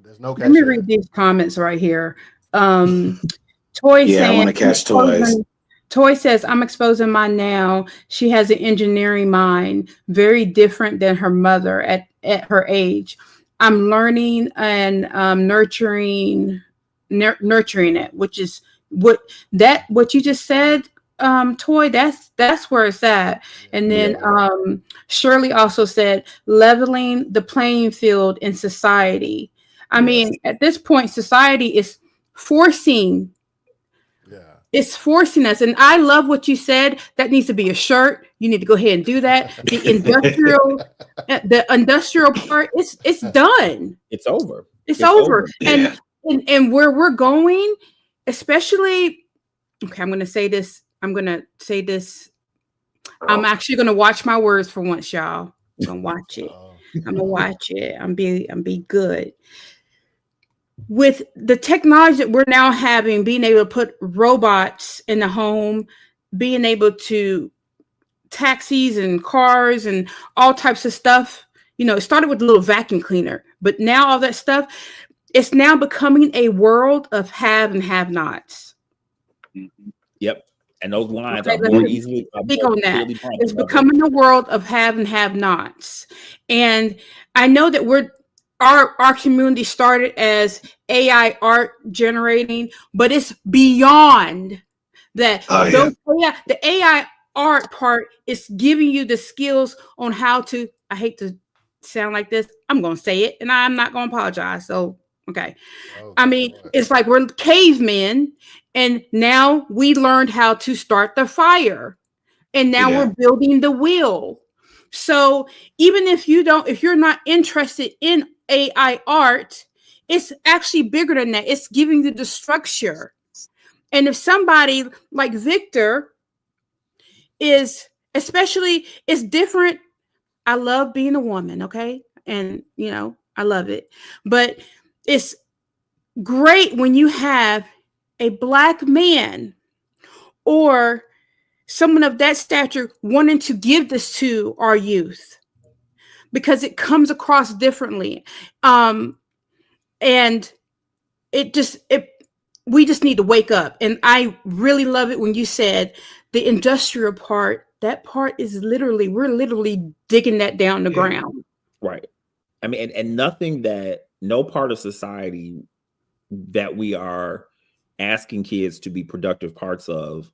There's no. Let me read these comments right here. Toy saying, I want to catch toys. Toy says, I'm exposing mine now. She has an engineering mind, very different than her mother at her age. I'm learning and nurturing it, which is what you just said, Toy. That's where it's at. And then Shirley also said, leveling the playing field in society. I mean, at this point, society is forcing. It's forcing us. And I love what you said. That needs to be a shirt. You need to go ahead and do that. The industrial part, it's done. It's over. It's over. Yeah. And where we're going, especially, okay, I'm going to say this. I'm actually going to watch my words for once, y'all. I'm going to watch it. I'm going to watch it. I'm be good. With the technology that we're now having, being able to put robots in the home, being able to taxis and cars and all types of stuff, it started with a little vacuum cleaner, but now all that stuff, it's now becoming a world of have and have nots. Yep. And those lines are more easily. Speak on that. It's becoming a world of have and have nots. And I know that our community started as AI art generating, but it's beyond that. The AI art part is giving you the skills on how to, I hate to sound like this, I'm going to say it, and I'm not going to apologize. So, okay. I mean, it's like we're cavemen, and now we learned how to start the fire, and now we're building the wheel. So even if you're not interested in AI art, it's actually bigger than that. It's giving you the structure. And if somebody like Victor it's different. I love being a woman, okay? And, I love it. But it's great when you have a Black man or someone of that stature wanting to give this to our youth. because it comes across differently. And we just need to wake up. And I really love it when you said the industrial part, that part is we're literally digging that down the ground. Right. I mean, and nothing that no part of society that we are asking kids to be productive parts of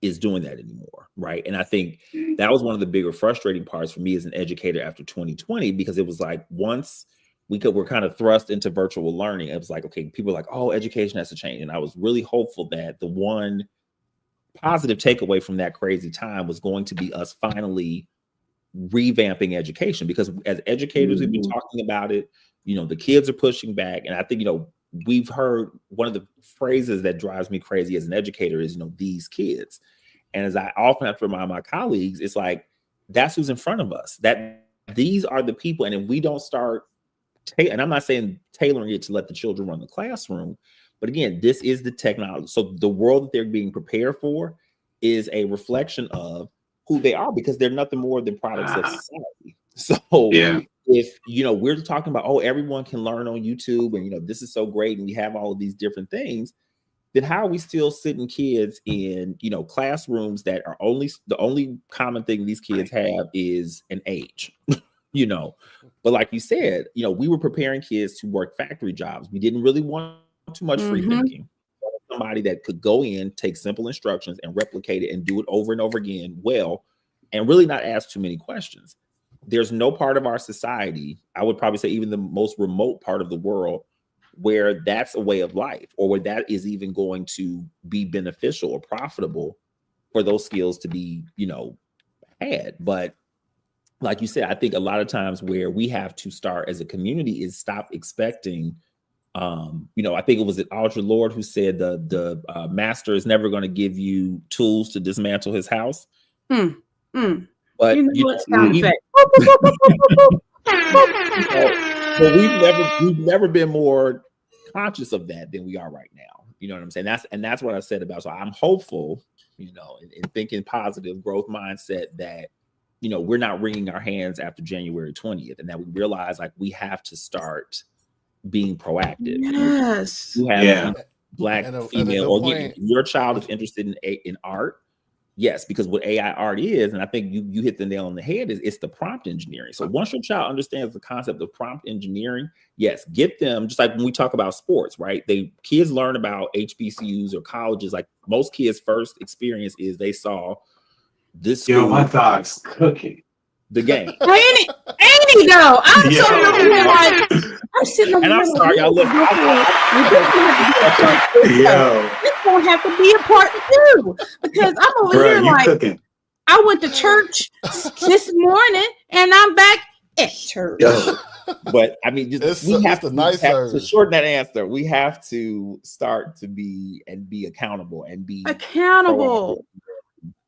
is doing that anymore. Right. And I think that was one of the bigger frustrating parts for me as an educator after 2020, because it was like, once we're kind of thrust into virtual learning, it was like, okay, people are like, oh, education has to change. And I was really hopeful that the one positive takeaway from that crazy time was going to be us finally revamping education, because as educators, we've been talking about it, the kids are pushing back. And I think, we've heard one of the phrases that drives me crazy as an educator is, these kids. And as I often have to remind my colleagues, it's like, that's who's in front of us, that these are the people. And if we don't start, and I'm not saying tailoring it to let the children run the classroom, but again, this is the technology. So the world that they're being prepared for is a reflection of who they are, because they're nothing more than products of society. So if, we're talking about, oh, everyone can learn on YouTube and, this is so great, and we have all of these different things, then how are we still sitting kids in, classrooms that are the only common thing these kids have is an age, But like you said, we were preparing kids to work factory jobs. We didn't really want too much free thinking. Somebody that could go in, take simple instructions and replicate it and do it over and over again well, and really not ask too many questions. There's no part of our society, I would probably say even the most remote part of the world, where that's a way of life, or where that is even going to be beneficial or profitable for those skills to be, had. But like you said, I think a lot of times where we have to start as a community is stop expecting, I think it was Audre Lorde who said the master is never going to give you tools to dismantle his house. But we've never been more conscious of that than we are right now. You know what I'm saying? That's what I said about. So I'm hopeful, in thinking positive growth mindset, that we're not wringing our hands after January 20th, and that we realize like we have to start being proactive. Yes. You have Black, female, or your child is interested in art. Yes, because what AI art is, and I think you hit the nail on the head, is it's the prompt engineering. So once your child understands the concept of prompt engineering, yes, get them, just like when we talk about sports, right? Kids learn about HBCUs or colleges. Like most kids' first experience is they saw this school. My dog's cooking. The game. Ain't he though? I'm sitting over here like, I'm sitting over here. And I'm sorry, y'all look. It's gonna have to be a part two, because I'm over here like cooking. I went to church this morning and I'm back at church. But I mean, we have to shorten that answer. We have to start to be accountable and be accountable.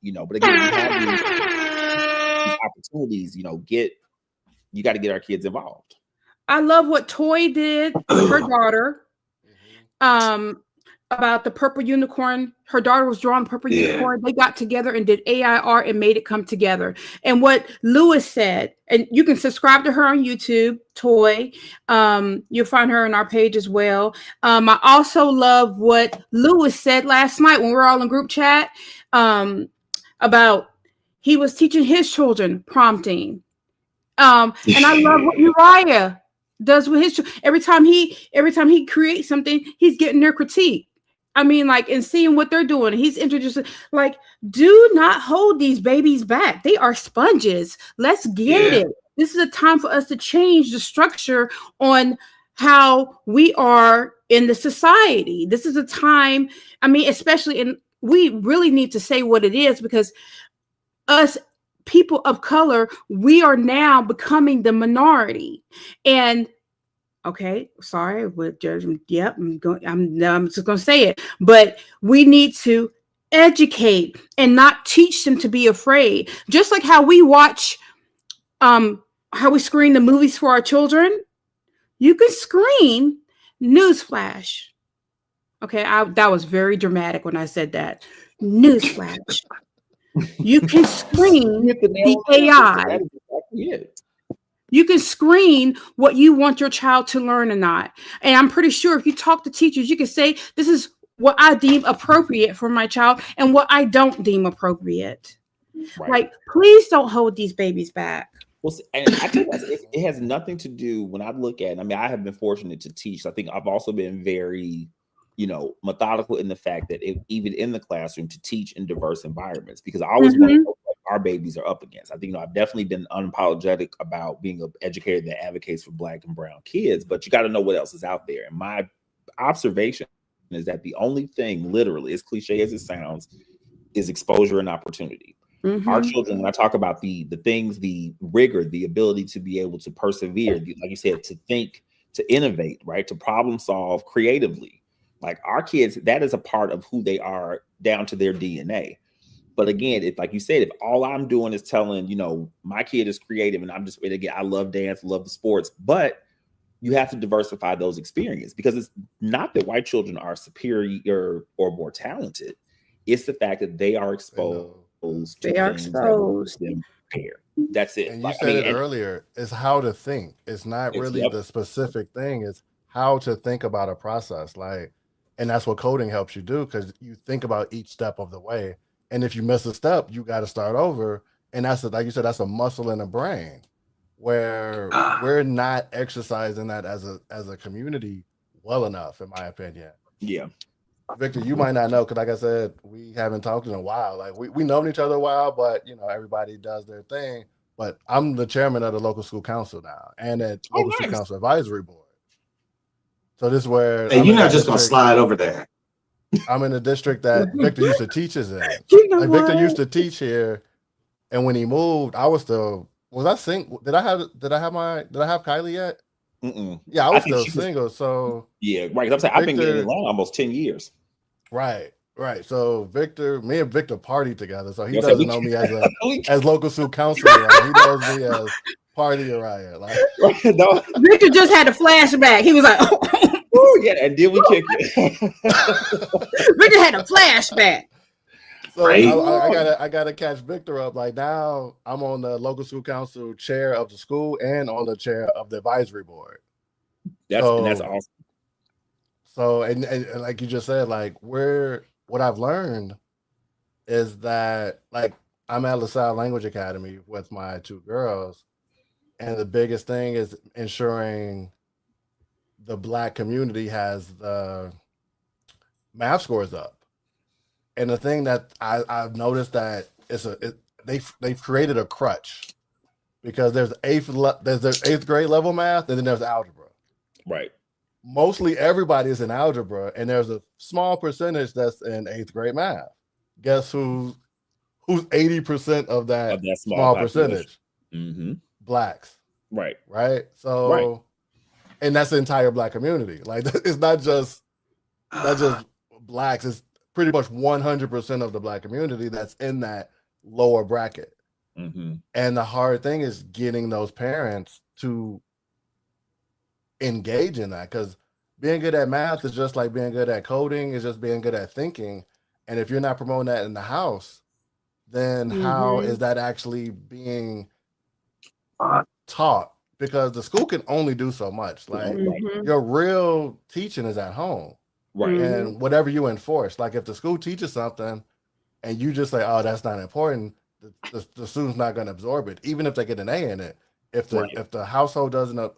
But again, we have these opportunities. You got to get our kids involved. I love what Toy did with her daughter. About the purple unicorn. Her daughter was drawing purple unicorn. They got together and did AI art and made it come together. And what Lewis said, and you can subscribe to her on YouTube, Toy. You'll find her on our page as well. I also love what Lewis said last night when we were all in group chat about he was teaching his children prompting. And I love what Uriah does with his every time he creates something, he's getting their critique. I mean, like, and seeing what they're doing. He's introducing, like, do not hold these babies back. They are sponges. Let's get it. This is a time for us to change the structure on how we are in the society. This is a time, I mean, especially we really need to say what it is, because us people of color, we are now becoming the minority. And okay, sorry, with judgment. Yep, I'm just gonna say it. But we need to educate and not teach them to be afraid. Just like how we watch, how we screen the movies for our children. You can screen newsflash. Okay, that was very dramatic when I said that. Newsflash. You can screen the AI. You can screen what you want your child to learn or not. And I'm pretty sure if you talk to teachers, you can say, this is what I deem appropriate for my child and what I don't deem appropriate. Right. Like, please don't hold these babies back. Well, and I think it has nothing to do when I look at it. I mean, I have been fortunate to teach. I think I've also been very, methodical in the fact that even in the classroom to teach in diverse environments, because I always want to know what our babies are up against. I think, I've definitely been unapologetic about being an educator that advocates for Black and brown kids, but you got to know what else is out there. And my observation is that the only thing, literally, as cliche as it sounds, is exposure and opportunity. Our children, when I talk about the things, the rigor, the ability to be able to persevere, like you said, to think, to innovate, right, to problem solve creatively. Like our kids, that is a part of who they are down to their DNA. But again, if, like you said, if all I'm doing is telling, my kid is creative and I'm just, again, I love dance, love the sports, but you have to diversify those experiences, because it's not that white children are superior or more talented. It's the fact that they are exposed. They are exposed. That's it. And you said it earlier, it's how to think. It's not really the specific thing. It's how to think about a process. And that's what coding helps you do, because you think about each step of the way. And if you miss a step, you got to start over. And that's, like you said, that's a muscle in the brain where we're not exercising that as a community well enough, in my opinion. Yeah. Victor, you might not know, because like I said, we haven't talked in a while. Like we known each other a while, but everybody does their thing. But I'm the chairman of the local school council now, and at local school council advisory board. So this is where you're not just gonna slide over there. I'm in the district that Victor used to teach us in. Victor used to teach here, and when he moved, I was still Did I have Kylie yet? Mm-mm. Yeah, I was still single. So yeah, right. I'm saying I've been getting along almost 10 years. Right. So me and Victor partied together. So he doesn't know me as local school counselor. He knows me as Party Uriah. No. Victor just had a flashback. He was like, "Oh yeah," and then we kicked it. Victor had a flashback. So I gotta catch Victor up. Like now, I'm on the local school council chair of the school and on the chair of the advisory board. That's awesome. So and like you just said, what I've learned is that I'm at LaSalle Language Academy with my two girls, and the biggest thing is ensuring the Black community has the math scores up. And the thing that I've noticed that they've created a crutch, because there's eighth grade level math, and then there's algebra. Right. Mostly everybody is in algebra, and there's a small percentage that's in eighth grade math. Guess who's 80% of that small percentage? Mm-hmm. Blacks. Right. So, and that's the entire Black community. It's not just Blacks. It's pretty much 100% of the Black community that's in that lower bracket. Mm-hmm. And the hard thing is getting those parents to engage in that, because being good at math is just like being good at coding, is just being good at thinking. And if you're not promoting that in the house, then how is that actually being taught? Because the school can only do so much. Your real teaching is at home. Right. And whatever you enforce, if the school teaches something and you just say, oh, that's not important, the student's not going to absorb it, even if they get an A in it. If the household doesn't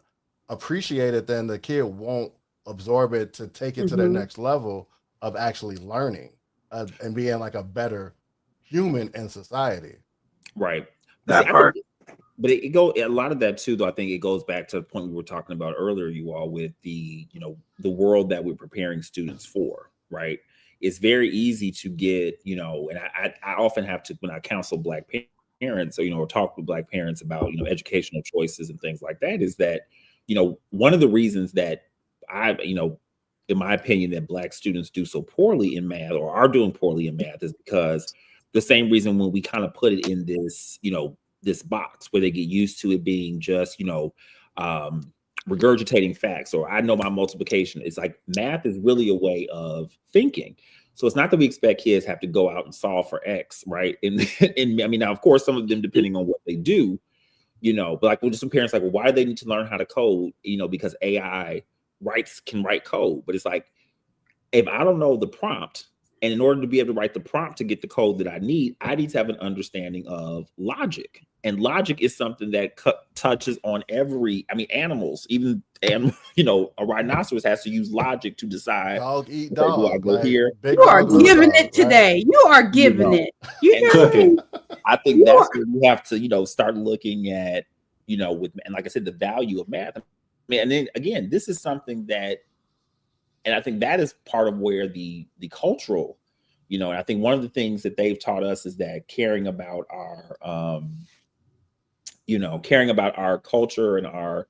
appreciate it, then the kid won't absorb it to take it to their next level of actually learning and being a better human in society. Right. That part. But a lot of that too, though, I think it goes back to the point we were talking about earlier, you all, with the world that we're preparing students for, right? It's very easy to get, and I often have to, when I counsel Black parents or talk with Black parents about, educational choices and things like that, is that, one of the reasons that in my opinion, that Black students do so poorly in math, or are doing poorly in math, is because the same reason when we kind of put it in this, this box where they get used to it being just, regurgitating facts, or I know my multiplication. It's like math is really a way of thinking. So it's not that we expect kids have to go out and solve for X, right? And I mean, now, of course, some of them, depending on what they do, you know, but like, well, just some parents like, well, why do they need to learn how to code? You know, because AI can write code, but it's like, if I don't know the prompt, and in order to be able to write the prompt to get the code that I need to have an understanding of logic. And logic is something that touches on animals, even, you know, a rhinoceros has to use logic to decide. Dog eat Okay, dog. do I go Like, here? You are giving it today. Right? You are giving it. You cooking. I think that's where we have to, you know, start looking at, you know, and like I said, the value of math. I mean, and then again, this is something that, and I think that is part of where the cultural, you know, and I think one of the things that they've taught us is that caring about our, caring about our culture and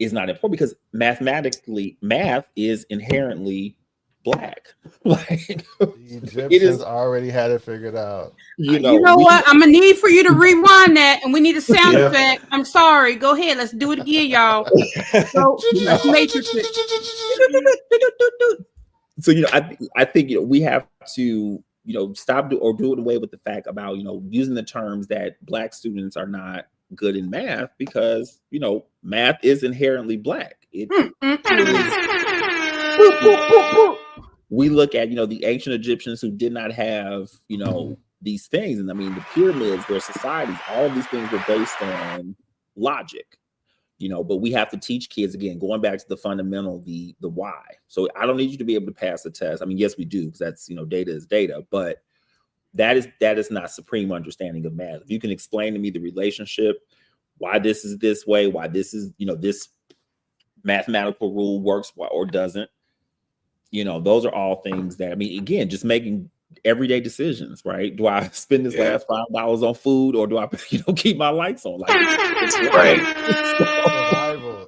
is not important, because mathematically, math is inherently Black. Like, the Egyptians already had it figured out. You know what? I'm gonna need for you to rewind that, and we need a sound effect. I'm sorry. Go ahead. Let's do it again, y'all. So, Matrix. So, you know, I think, you know, we have to, you know, stop doing away with the fact about, you know, using the terms that Black students are not good in math, because, you know, math is inherently Black. We look at, you know, the ancient Egyptians who did not have, you know, these things. And I mean, the pyramids, their societies, all of these things were based on logic, you know, but we have to teach kids, again, going back to the fundamental, the why. So I don't need you to be able to pass a test. I mean, yes, we do, because that's, you know, data is data, but that is not supreme understanding of math. If you can explain to me the relationship, why this is this way, why this is, you know, this mathematical rule works or doesn't, you know, those are all things that, I mean, again, just making everyday decisions, right? Do I spend this last $5 on food, or do I, you know, keep my lights on? Like, it's right.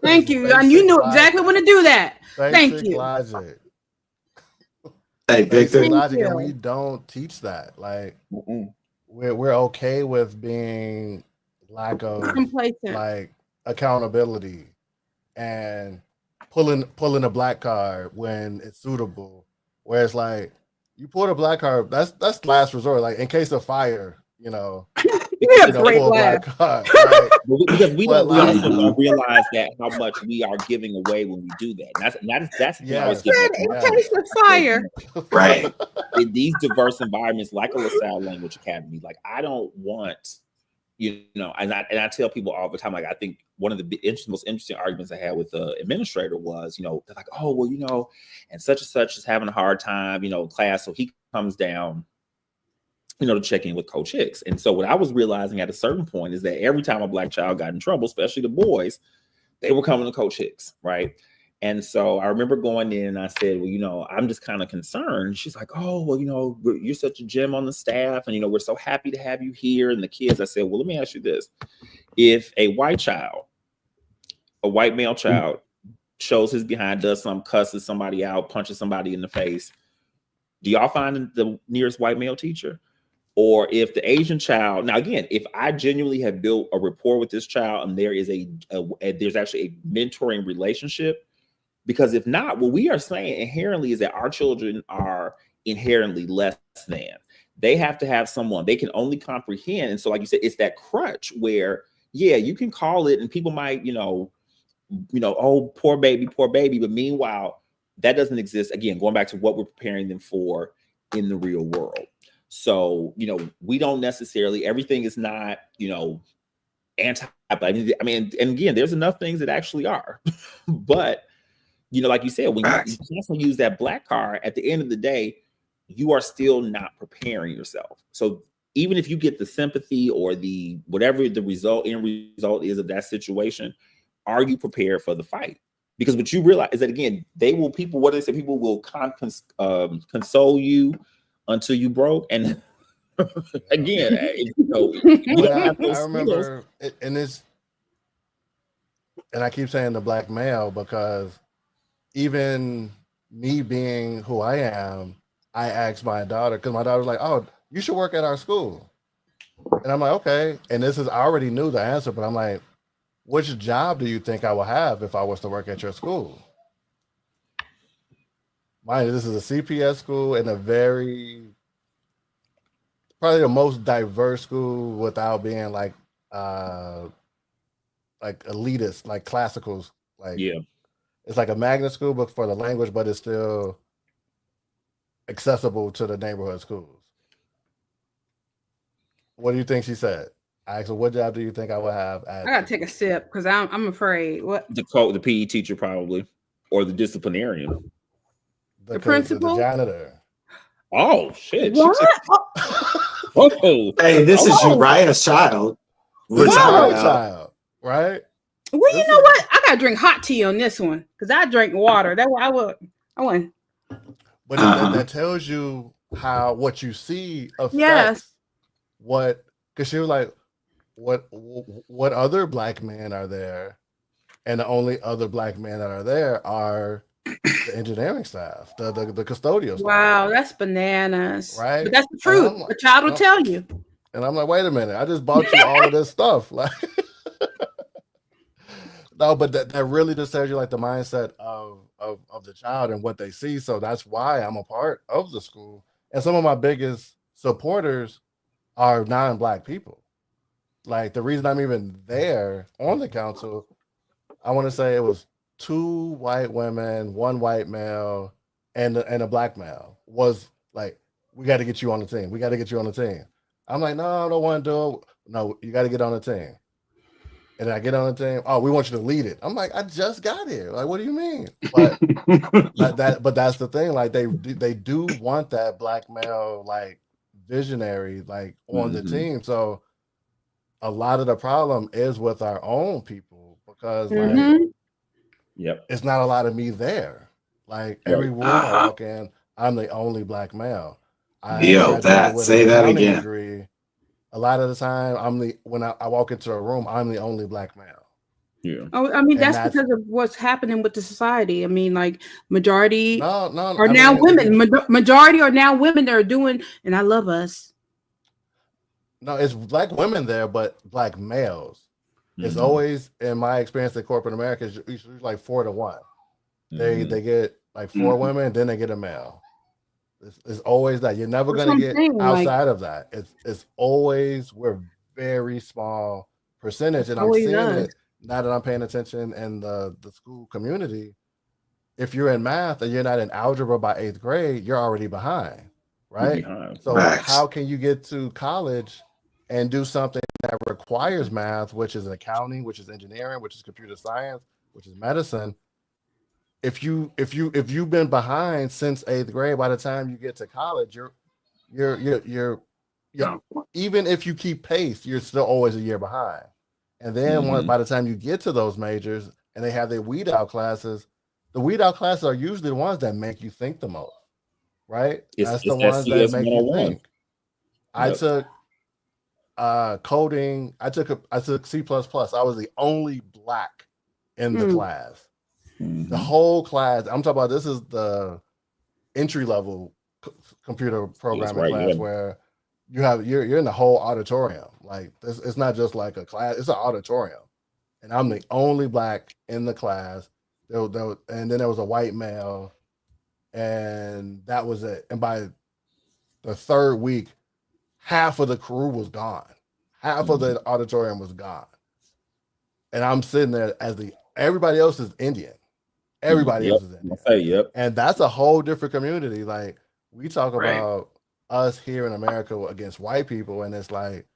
Thank you. And you knew exactly when to do that. Thank you. Logic. Hey, Victor. Logic, and we don't teach that. Like, we're okay with being lack of complacent, like accountability and pulling a black card when it's suitable. Where it's like, you pull a black card, that's last resort. Like, in case of fire, you know. Great laugh. Card, right? Because we don't realize that how much we are giving away when we do that. That's in case of fire. Right. In these diverse environments like a LaSalle Language Academy, like, I don't want, you know, and I tell people all the time, like, I think one of the most interesting arguments I had with the administrator was, you know, they're like, oh, well, you know, and such is having a hard time, you know, class. So he comes down, you know, to check in with Coach Hicks. And so what I was realizing at a certain point is that every time a Black child got in trouble, especially the boys, they were coming to Coach Hicks, right? And so I remember going in and I said, well, you know, I'm just kind of concerned. She's like, oh, well, you know, you're such a gem on the staff, and, you know, we're so happy to have you here. And the kids, I said, well, let me ask you this. If a white male child shows his behind, does some, cusses somebody out, punches somebody in the face, do y'all find the nearest white male teacher? Or if the Asian child, now again, if I genuinely have built a rapport with this child and there is there's actually a mentoring relationship, because if not, what we are saying inherently is that our children are inherently less than. They have to have someone they can only comprehend. And so, like you said, it's that crutch where, yeah, you can call it and people might, you know, oh, poor baby. But meanwhile, that doesn't exist. Again, going back to what we're preparing them for in the real world. So, you know, we don't necessarily, everything is not, you know, I mean, and again, there's enough things that actually are, but, you know, like you said, when you constantly use that black card, at the end of the day, you are still not preparing yourself. So even if you get the sympathy or the whatever the end result is of that situation, are you prepared for the fight? Because what you realize is that, again, people will console you until you broke. And again, I remember, and I keep saying the black male because even me being who I am, I asked my daughter, because my daughter was like, oh, you should work at our school. And I'm like, okay. And I already knew the answer, but I'm like, which job do you think I will have if I was to work at your school? Mind you, this is a CPS school and probably the most diverse school without being like like elitist, like classicals, like Yeah. it's like a magnet school book for the language, but it's still accessible to the neighborhood schools. What do you think she said? I asked her, what job do you think I would have at I gotta take a sip because I'm afraid. What? The PE teacher probably, or the disciplinarian. The principal? the janitor? Oh shit! What? Oh, Hey, this is Oh. Uriah's child. We're This is talking our about. child, right? Well, This you know is- what? I gotta drink hot tea on this one because I drink water. That's why I went. But that tells you what you see affects Yes. what. Because she was like, what other black men are there, and the only other black men that are there are the engineering staff, the custodial staff. Wow, that's bananas. Right? But that's the And truth. I'm like, The child will no. tell you. And I'm like, wait a minute, I just bought you all of this stuff. Like, no, but that really just tells you like the mindset of the child and what they see. So that's why I'm a part of the school. And some of my biggest supporters are non-black people. Like the reason I'm even there on the council, I want to say it was 2 white women, 1 white male, and a black male was like, we got to get you on the team. We got to get you on the team. I'm like, no, I don't want to do it. No, you got to get on the team. And I get on the team. Oh, we want you to lead it. I'm like, I just got here. Like, what do you mean? But but that's the thing. Like they do want that black male like visionary like on the team. So a lot of the problem is with our own people because like Yep. it's not a lot of me there. Like every room I walk in, I'm the only black male. Yo, say that again. Degree. A lot of the time, when I walk into a room, I'm the only black male. Yeah. Oh, I mean, And that's because of what's happening with the society. I mean, like majority No, are now women. Majority are now women that are doing, and I love us. No, it's black women there, but black males. It's always, in my experience in corporate America, it's usually like 4 to 1. They get like 4 women, then they get a male. It's always that. You're never going to get outside of that. It's always, we're very small percentage. And I'm seeing it now that I'm paying attention in the school community. If you're in math and you're not in algebra by 8th grade, you're already behind, right? So how can you get to college and do something that requires math, which is accounting, which is engineering, which is computer science, which is medicine? If you've been behind since 8th grade, by the time you get to college, you're even if you keep pace, you're still always a year behind. And then by the time you get to those majors and they have their weed out classes, the weed out classes are usually the ones that make you think the most, right? That's the ones that make you think. I took coding. I took C++. I was the only black in the class. The whole class, I'm talking about, this is the entry level computer programming class where you're in the whole auditorium. Like this, it's not just like a class, it's an auditorium. And I'm the only black in the class. And then there was a white male, and that was it. And by the 3rd week, half of the crew was gone. Half of the auditorium was gone. And I'm sitting there everybody else is Indian. Everybody else is Indian. And that's a whole different community. Like we talk about us here in America against white people, and it's like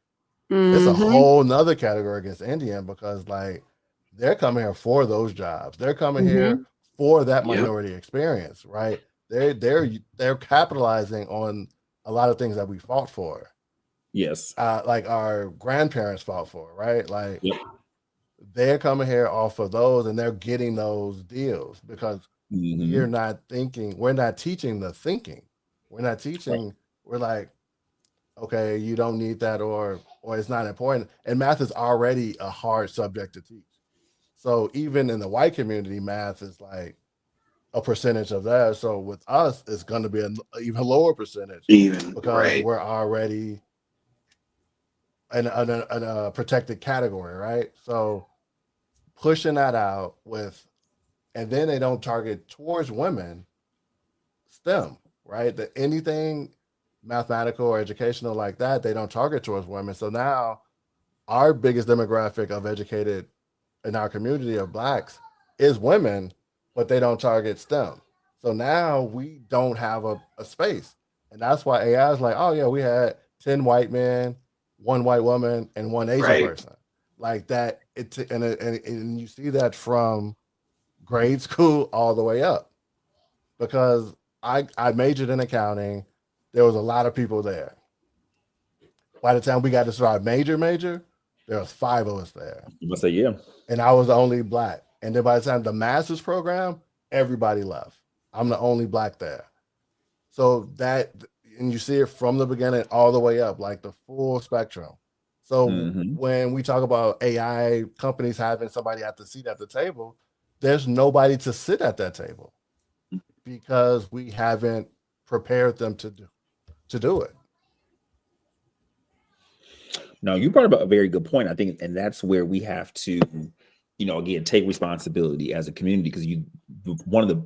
it's a whole nother category against Indian, because like they're coming here for those jobs. They're coming here for that minority experience, right? They're capitalizing on a lot of things that we fought for. Yes. Like our grandparents fought for, right? Like they're coming here off of those, and they're getting those deals because we're not teaching the thinking. We're not teaching, we're like, okay, you don't need that, or it's not important. And math is already a hard subject to teach. So even in the white community, math is like a percentage of that. So with us, it's going to be an even lower percentage, because we're already in a protected category, right? So pushing that out and then they don't target towards women, STEM, right? That anything mathematical or educational like that, they don't target towards women. So now our biggest demographic of educated in our community of Blacks is women, but they don't target STEM. So now we don't have a space. And that's why AI is like, oh yeah, we had 10 white men, 1 white woman, and 1 Asian person. Like that, and you see that from grade school all the way up. Because I majored in accounting, there was a lot of people there. By the time we got to start major, there was 5 of us there. You must say, yeah. And I was the only Black. And then by the time the master's program, everybody left. I'm the only Black there. So that, and you see it from the beginning all the way up, like the full spectrum. So when we talk about AI companies having somebody at the seat at the table, there's nobody to sit at that table because we haven't prepared them to do it. No, you brought up a very good point, I think, and that's where we have to, again, take responsibility as a community, because one of the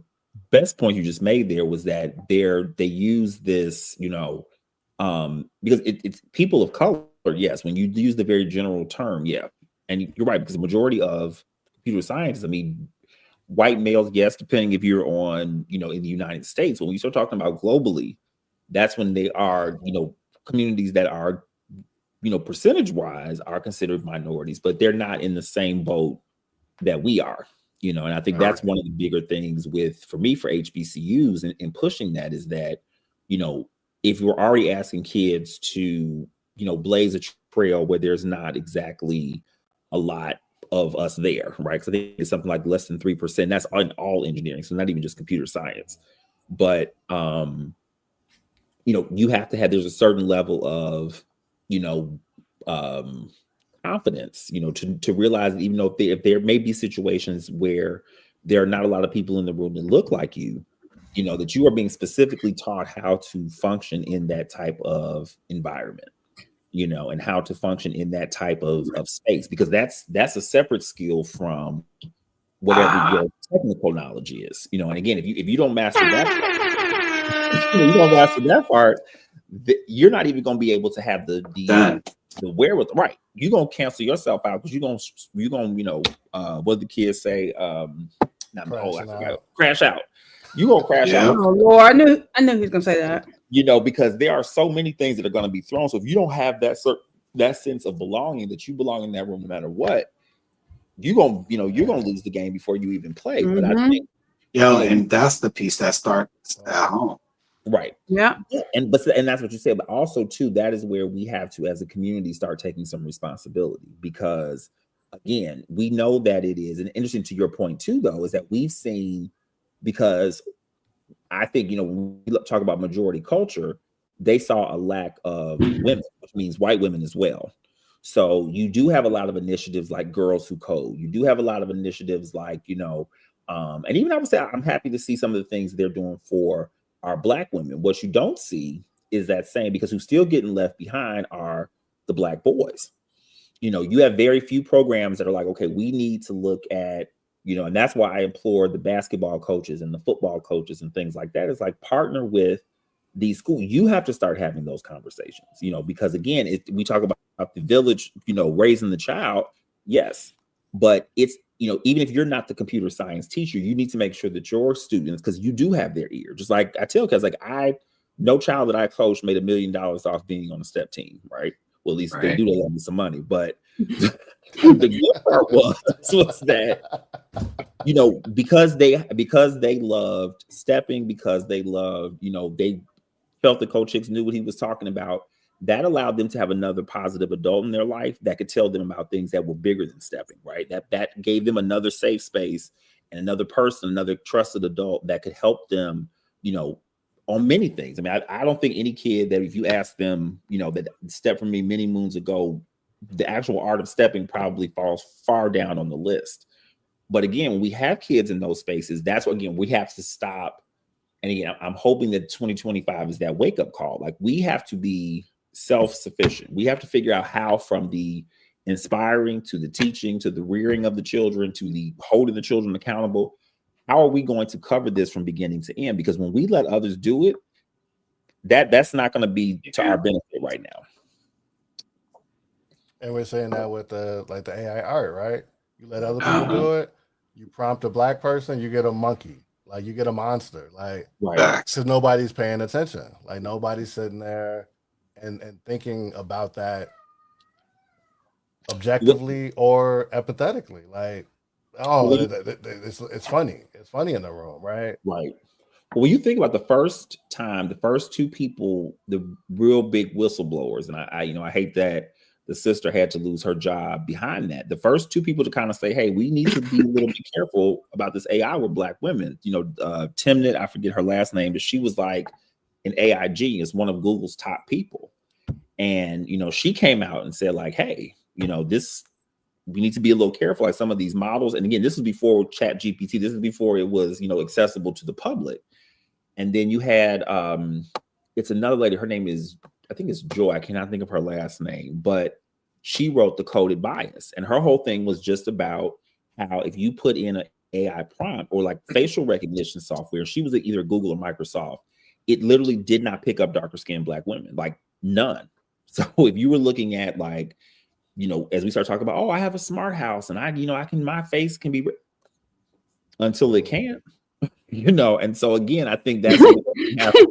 best points you just made there was that they use this, because it's people of color, yes, when you use the very general term, yeah, and you're right, because the majority of computer scientists, I mean, white males, yes, depending if you're on, in the United States, when we start talking about globally, that's when they are, communities that are, percentage wise are considered minorities, but they're not in the same boat that we are, and I think that's one of the bigger things for me, for HBCUs and pushing that is that, if you're already asking kids to, blaze a trail where there's not exactly a lot of us there, right? Because I think it's something like less than 3%. That's on all engineering, so not even just computer science. But you have to have, there's a certain level of confidence, to realize that even though if there may be situations where there are not a lot of people in the room that look like you, that you are being specifically taught how to function in that type of environment, and how to function in that type of space, because that's a separate skill from whatever your technical knowledge is, and again, if you don't master that part, you're not even going to be able to have the wherewithal, right? You're going to cancel yourself out because you're going what the kids say, crash out. You're going to crash out. Oh Lord, I knew he was going to say that. Because there are so many things that are going to be thrown. So if you don't have that sense of belonging, that you belong in that room no matter what, you're going to lose the game before you even play. But I think, and that's the piece that starts at home. Right. Yeah. And that's what you said. But also, too, that is where we have to, as a community, start taking some responsibility, because, again, we know that it is. And interesting to your point, too, though, is that we've seen, because I think, when we talk about majority culture, they saw a lack of women, which means white women as well. So you do have a lot of initiatives like Girls Who Code. You do have a lot of initiatives like, and even I would say I'm happy to see some of the things they're doing for our Black women. What you don't see is that same, because who's still getting left behind are the Black boys. You have very few programs that are like, okay, we need to look at, and that's why I implore the basketball coaches and the football coaches and things like that. It's like, partner with these schools. You have to start having those conversations, because again, we talk about the village, raising the child. Yes. But it's, even if you're not the computer science teacher, you need to make sure that your students, because you do have their ear. Just like I tell kids, like no child that I coached made $1 million off being on a step team, right? Well, at least they do, they love me some money. But the good part was that, because they loved stepping, because they loved, they felt that Coach Hicks knew what he was talking about. That allowed them to have another positive adult in their life that could tell them about things that were bigger than stepping, right? That gave them another safe space and another person, another trusted adult that could help them, on many things. I mean, I don't think any kid that if you ask them, that stepped from me many moons ago, the actual art of stepping probably falls far down on the list. But again, when we have kids in those spaces, that's what, again, we have to stop. And again, I'm hoping that 2025 is that wake-up call. Like, we have to be self-sufficient. We have to figure out how, from the inspiring to the teaching to the rearing of the children to the holding the children accountable, how are we going to cover this from beginning to end? Because when we let others do it, that's not going to be to our benefit right now. And we're saying that with the AI art, right? You let other people do it. You prompt a black person, you get a monkey. Like you get a monster. Like because nobody's paying attention. Like nobody's sitting there and thinking about that objectively or empathetically. Like, it's funny. It's funny in the room, right? Right. Well, you think about the first two people, the real big whistleblowers, and I hate that the sister had to lose her job behind that. The first two people to kind of say, hey, we need to be a little bit careful about this AI with black women. Timnit, I forget her last name, but she was like an AI genius, one of Google's top people. And, she came out and said like, hey, we need to be a little careful, like some of these models. And again, this is before ChatGPT. This is before it was, accessible to the public. And then you had, it's another lady. Her name is, I think it's Joy. I cannot think of her last name, but she wrote The Coded Bias. And her whole thing was just about how if you put in an AI prompt or like facial recognition software, she was at either Google or Microsoft, it literally did not pick up darker skinned black women, like none. So if you were looking at like, as we start talking about, I have a smart house and my face can be until it can't, and so again, I think that's what happens.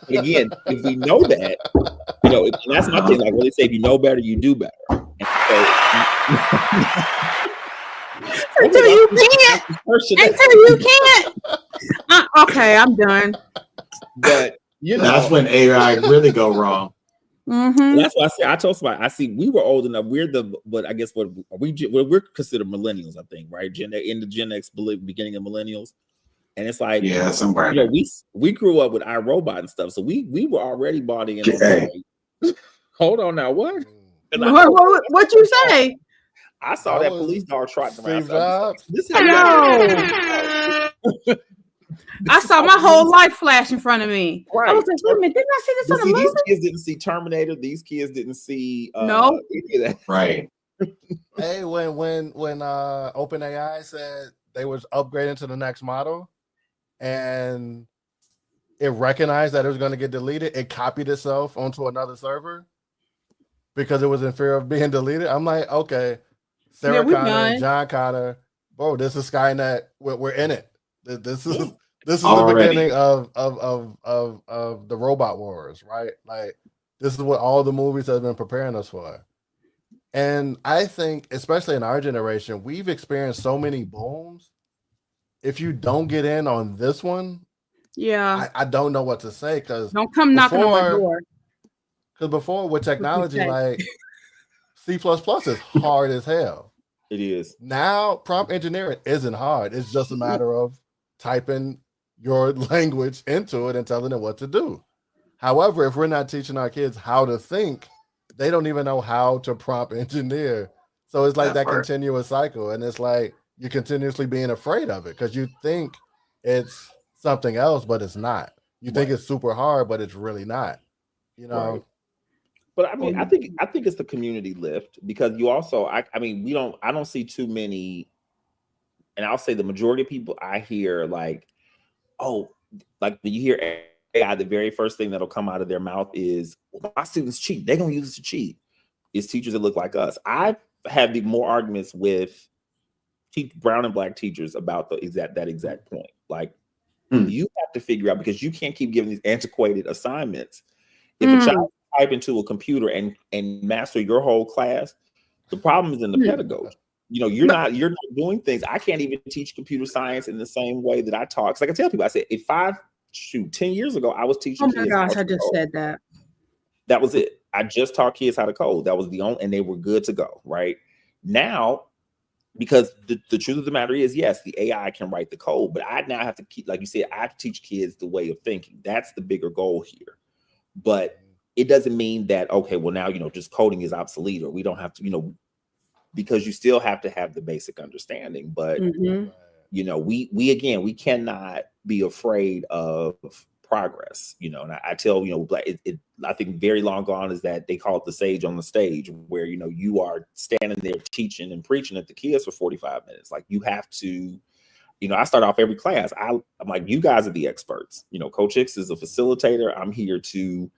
Again, if we know that, and that's my thing, like when they say if you know better, you do better. And so, until you can't. Okay, I'm done. But that's when AI really go wrong. Mm-hmm. That's why I told somebody, we were old enough. We're we're considered millennials, I think, right? In the Gen X beginning of millennials. And it's like, somewhere. We grew up with iRobot and stuff. So we were already bought in. Like, hold on now, what? What you say? I saw that police dog trotting around. This I saw my whole life flash in front of me. Right. I was like, wait a minute, didn't I see this on a movie? These kids didn't see Terminator. These kids didn't see no. Any of that. Right. Hey, when OpenAI said they was upgrading to the next model and it recognized that it was going to get deleted, it copied itself onto another server because it was in fear of being deleted. I'm like, okay, Sarah Connor, John Connor, bro, this is Skynet. We're in it. This is the beginning of the robot wars, right? Like this is what all the movies have been preparing us for. And I think, especially in our generation, we've experienced so many booms. If you don't get in on this one, I don't know what to say because don't come knocking on my door. Because before with technology, like C++ is hard as hell. It is. Now prompt engineering isn't hard. It's just a matter of typing your language into it and telling it what to do. However, if we're not teaching our kids how to think, they don't even know how to prompt engineer. So it's like that continuous cycle. And it's like you're continuously being afraid of it because you think it's something else, but it's not. You think it's super hard, but it's really not. Right. But I mean, I think it's the community lift because you also, I don't see too many. And I'll say the majority of people I hear like when you hear AI, the very first thing that'll come out of their mouth is, well, my students cheat. They're going to use it to cheat. It's teachers that look like us. I've had more arguments with brown and black teachers about that exact point. Like you have to figure out, because you can't keep giving these antiquated assignments. If a child type into a computer and master your whole class, the problem is in the pedagogy. You're not doing things. I can't even teach computer science in the same way that I talk. Because I can tell people, I said, 10 years ago, I was teaching kids. Oh my gosh, I just said that. That was it. I just taught kids how to code. That was the only, and they were good to go. Right now, because the truth of the matter is, yes, the AI can write the code, but I now have to keep, like you said, I have to teach kids the way of thinking. That's the bigger goal here. But it doesn't mean that, okay, well now, just coding is obsolete, or we don't have to, because you still have to have the basic understanding. But, we cannot be afraid of progress, and I tell, I think very long gone is that they call it the sage on the stage, where, you are standing there teaching and preaching at the kids for 45 minutes. Like you have to, I start off every class. I'm like, you guys are the experts. Coach Hicks is a facilitator. I'm here to,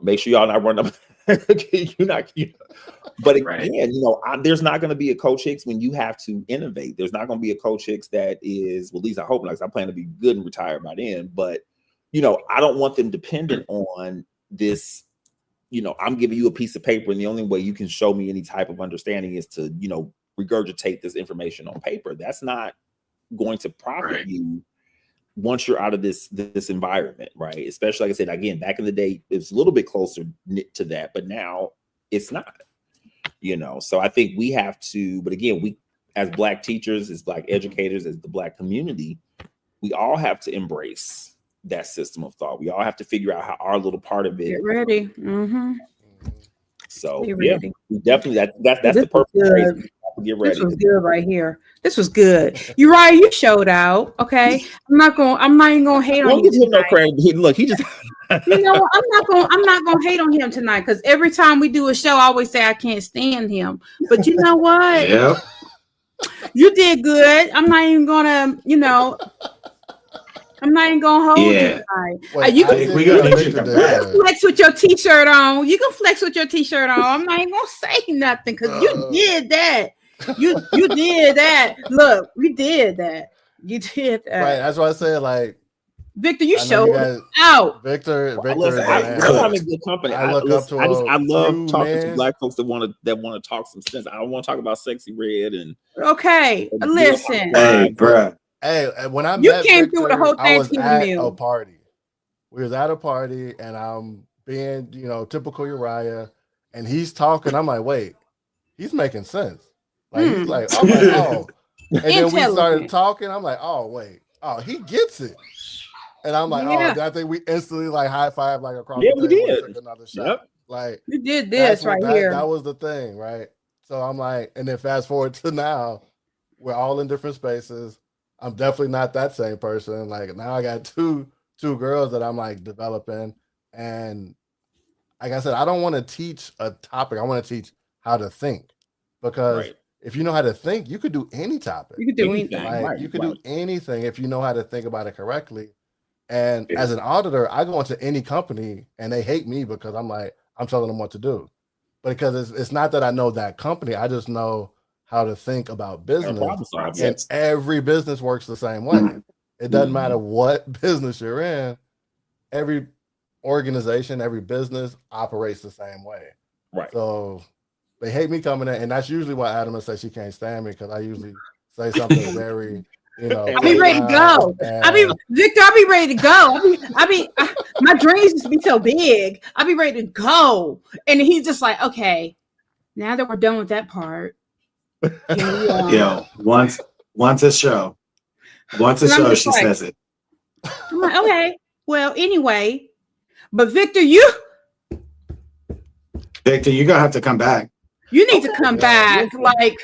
make sure y'all not run up You're not. But again, Right. there's not going to be a Coach Hicks when you have to innovate. There's not going to be a Coach Hicks that is, well, at least I hope not, because I plan to be good and retire by then. But I don't want them dependent on this. I'm giving you a piece of paper, and the only way you can show me any type of understanding is to, regurgitate this information on paper. That's not going to profit Right. you once you're out of this environment, right? Especially, like I said, again, back in the day, it's a little bit closer knit to that, but now it's not. So I think we have to, but again, we as Black teachers, as Black educators, as the Black community, we all have to embrace that system of thought. We all have to figure out how our little part of it. Get ready. Mm-hmm. So Get yeah, ready. we definitely that's This the was perfect good. phrase. We have to get ready. This was good right here. This was good. Uriah, you showed out. Okay. I'm not even gonna hate on Don't you give him no tonight. credit. Look, he just You know what? I'm not gonna hate on him tonight because every time we do a show, I always say I can't stand him. But you know what? Yep. You did good. I'm not even gonna, I'm not even gonna hold you Yeah. tonight. Wait, You I can think we gotta Victor make did it that. flex with your t-shirt on. You can flex with your t-shirt on. I'm not even gonna say nothing because you did that. You did that. Look, you did that. You did that. Right, that's why I said like Victor, you I know showed you guys, out. Victor listen, is Hey, man. I'm in good company. I look up to I love you, talking to man. Black folks that want to talk some sense. I don't want to talk about Sexy Red and Okay, listen. Hey, bruh. Hey, when I You met came Victor, through the whole I was Thanksgiving at meal. a party. We was at a party, and I'm being, typical Uriah, and he's talking. I'm like, wait, he's making sense. Like he's like, I'm like, oh, and then we started Intelligent. talking. I'm like, oh wait, oh he gets it, and I'm like, Yeah. oh, I think we instantly like high five like across Yeah, the we table and did. took another shot. Yep. Like You did that's this what right here. That was the thing, right? So I'm like, and then fast forward to now, we're all in different spaces. I'm definitely not that same person. Like now I got two girls that I'm like developing. And like I said, I don't want to teach a topic. I want to teach how to think. Because Right. if you know how to think, you could do any topic. You could do Anything. anything. Like Right, you could right. do anything if you know how to think about it correctly. And Yeah. as an auditor, I go into any company and they hate me because I'm telling them what to do. But because it's not that I know that company, I just know how to think about business. problem solve, And yes. every business works the same way. It doesn't matter what business you're in. Every organization, every business operates the same way. Right. So they hate me coming in, and that's usually why Adama says she can't stand me, because I usually say something very, I be ready to go. and- Victor, I be ready to go. My dreams used to be so big. I be ready to go. And he's just like, okay, now that we're done with that part. Yo, once a show, And I'm she just like- says it. I'm like, okay, well, anyway. But Victor, Victor, you're gonna have to come back. you need to come Yeah. back. Like,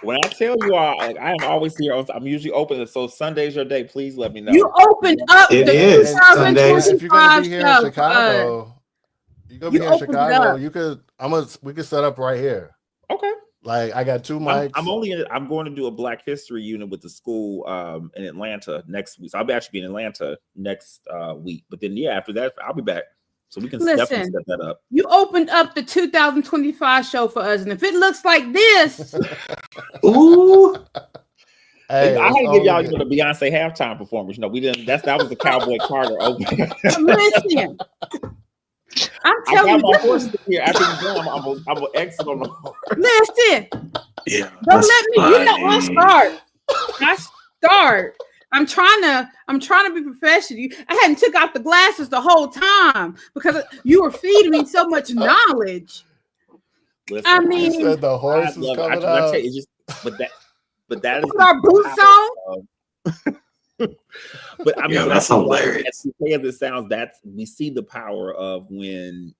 When I tell you all, like, I am always here. I'm usually open. So Sunday's your day. Please let me know. you opened up It the is. 2025 if you're gonna be here in show for us. Chicago, you're gonna You be here in opened it Chicago. up. We could set up right here. Okay. Like I got two mics. I'm going to do a Black History unit with the school in Atlanta next week. So I'll actually be in Atlanta next week. But then after that, I'll be back. So we can definitely Listen. set that up. You opened up the 2025 show for us. And if it looks like this, Ooh, Hey, I had to it's give y'all only- the Beyonce halftime performance. We didn't. That was the Cowboy Carter opening. listen. I'm I telling got my you, horse here. After the game, I'm gonna exit on the horse. listen. yeah. Don't that's let me. You know, I funny. start. I'm trying to be professional. I hadn't took out the glasses the whole time because you were feeding me so much knowledge. Listen, I You mean, said the horse is love it. coming I out. tell you, it's just, but that is Put our boots on. But I mean, Yeah, that's hilarious. As cliche as it sounds, we see the power of when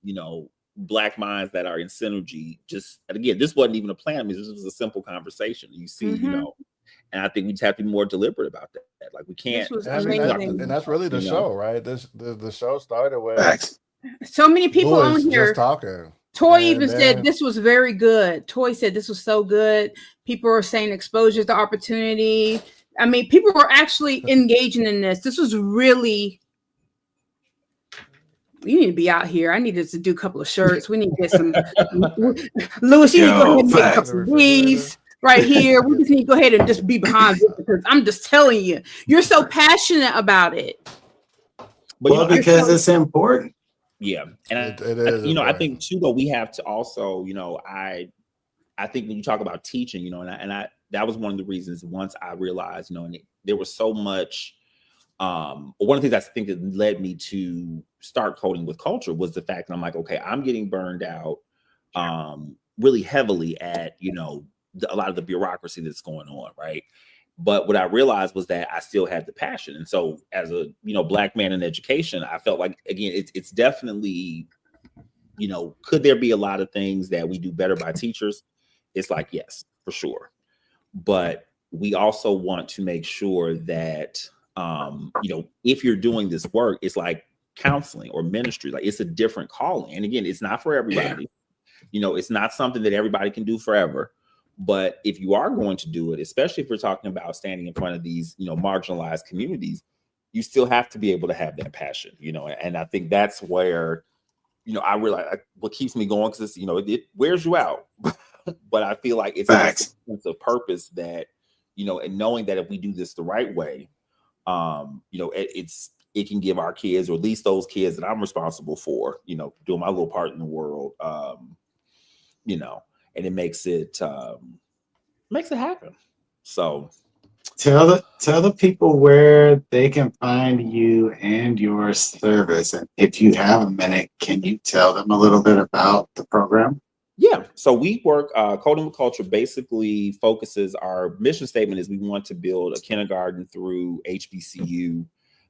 Black minds that are in synergy. Just, and again, this wasn't even a plan. I mean, this was a simple conversation. You see, Mhm. and I think we just have to be more deliberate about that. Like we can't. This was I mean, amazing. and that's really the You know. show, right? The show started with Facts. So many people Louis on here. just talking. Toy And even then- said this was very good. Toy said this was so good. People were saying exposure to opportunity. I mean, people were actually engaging in this. This was really You need to be out here. I need us to do a couple of shirts. We need to get some. Lewis, you need to go ahead and make a couple of these right here. We just need to go ahead and just be behind it because I'm just telling you, you're so passionate about it. But well, because it's important. Yeah, and it is. I think too, though, we have to also, I think when you talk about teaching, and I that was one of the reasons once I realized, and there was so much. One of the things I think that led me to start Coding with Culture was the fact that I'm like, okay, I'm getting burned out really heavily at, a lot of the bureaucracy that's going on, right? But what I realized was that I still had the passion. And so as a, Black man in education, I felt like, again, it's definitely, could there be a lot of things that we do better by teachers? It's like, yes, for sure. But we also want to make sure that, if you're doing this work, it's like counseling or ministry, like it's a different calling. And again, it's not for everybody. It's not something that everybody can do forever. But if you are going to do it, especially if we're talking about standing in front of these, marginalized communities, you still have to be able to have that passion, and I think that's where, I realize what keeps me going, because it wears you out. But I feel like it's a sense of purpose that, and knowing that if we do this the right way, it can give our kids, or at least those kids that I'm responsible for, doing my little part in the world, and it makes it happen. So tell the people where they can find you and your service. And if you have a minute, can you tell them a little bit about the program? Yeah. So we work, Coding with Culture basically focuses, our mission statement is we want to build a kindergarten through HBCU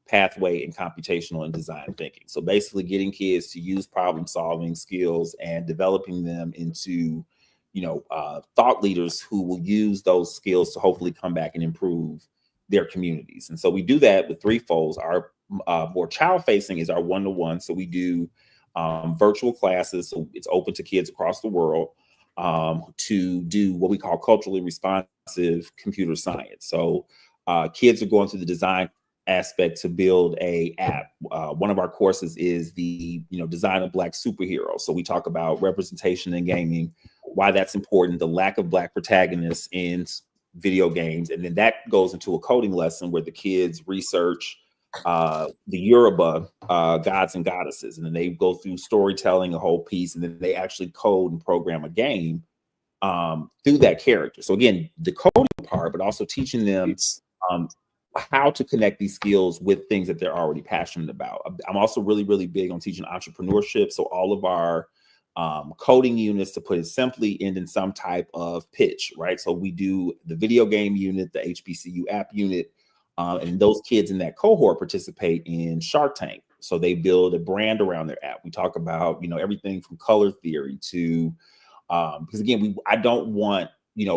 pathway in computational and design thinking. So basically getting kids to use problem solving skills and developing them into, thought leaders who will use those skills to hopefully come back and improve their communities. And so we do that with three folds. Our more child facing is our one-to-one. So we do virtual classes. So it's open to kids across the world to do what we call culturally responsive computer science. So kids are going through the design aspect to build a app. One of our courses is the design of Black superheroes. So we talk about representation in gaming, why that's important, the lack of Black protagonists in video games, and then that goes into a coding lesson where the kids research the Yoruba gods and goddesses, and then they go through storytelling, a whole piece, and then they actually code and program a game through that character. So again, the coding part, but also teaching them how to connect these skills with things that they're already passionate about. I'm also really, really big on teaching entrepreneurship. So all of our coding units, to put it simply, end in some type of pitch, right? So we do the video game unit, the HBCU app unit, and those kids in that cohort participate in Shark Tank. So they build a brand around their app. We talk about, everything from color theory to, because again, I don't want,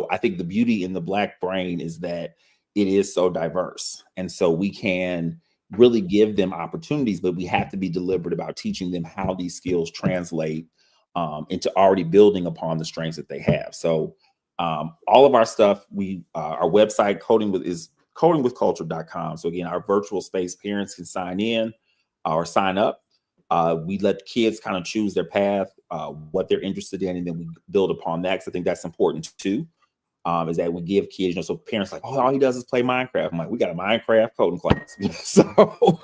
I think the beauty in the Black brain is that it is so diverse. And so we can really give them opportunities, but we have to be deliberate about teaching them how these skills translate into already building upon the strengths that they have. So all of our stuff, our website is codingwithculture.com. So again, our virtual space, parents can sign in or sign up. We let kids kind of choose their path, what they're interested in, and then we build upon that, because I think that's important too. Is that we give kids, so parents like, oh, all he does is play Minecraft. I'm like, we got a Minecraft coding class. So,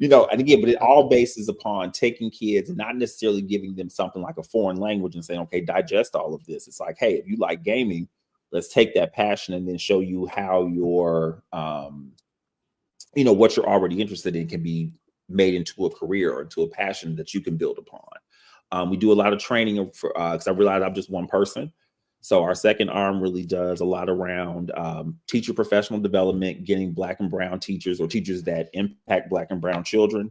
and again, but it all bases upon taking kids and not necessarily giving them something like a foreign language and saying, okay, digest all of this. It's like, hey, if you like gaming, let's take that passion and then show you how your, what you're already interested in can be made into a career or into a passion that you can build upon. We do a lot of training because I realize I'm just one person. So our second arm really does a lot around teacher professional development, getting Black and brown teachers or teachers that impact Black and brown children,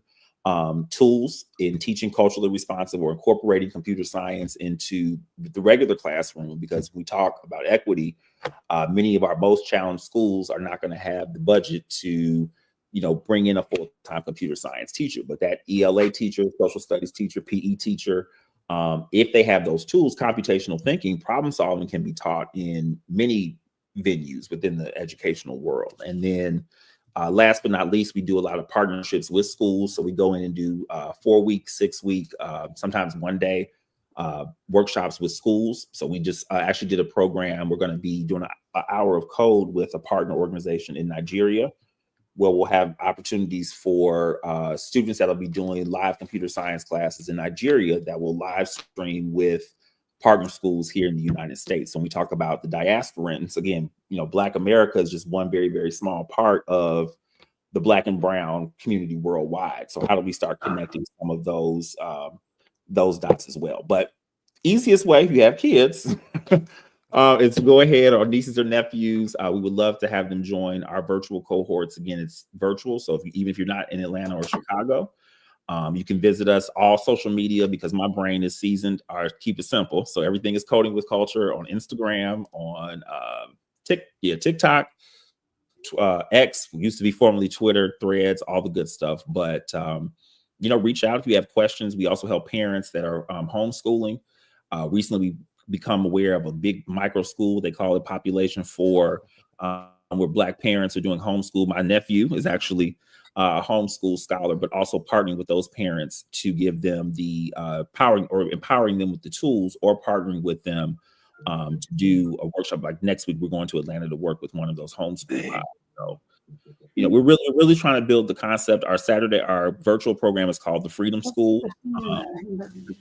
tools in teaching culturally responsive or incorporating computer science into the regular classroom, because when we talk about equity, many of our most challenged schools are not going to have the budget to bring in a full-time computer science teacher. But that ELA teacher, social studies teacher, PE teacher, if they have those tools, computational thinking, problem solving can be taught in many venues within the educational world. And then Last but not least, we do a lot of partnerships with schools. So we go in and do 4-week, 6-week, sometimes 1-day workshops with schools. So we just actually did a program. We're going to be doing an hour of code with a partner organization in Nigeria, where we'll have opportunities for students that'll be doing live computer science classes in Nigeria that will live stream with partner schools here in the United States. So when we talk about the diasporans, again, Black America is just one very, very small part of the Black and brown community worldwide. So how do we start connecting some of those dots as well? But easiest way, if you have kids, is to go ahead, or nieces or nephews. We would love to have them join our virtual cohorts. Again, it's virtual. So even if you're not in Atlanta or Chicago, you can visit us all social media, because my brain is seasoned. Or keep it simple. So everything is Coding with Culture on Instagram, on TikTok, X, used to be formerly Twitter, Threads, all the good stuff. But reach out if you have questions. We also help parents that are homeschooling. Recently, we become aware of a big micro school. They call it Population 4, where Black parents are doing homeschool. My nephew is actually a homeschool scholar, but also partnering with those parents to give them the empowering them with the tools, or partnering with them to do a workshop. Like next week, we're going to Atlanta to work with one of those homeschool. So, we're really trying to build the concept. Our virtual program is called the Freedom School. We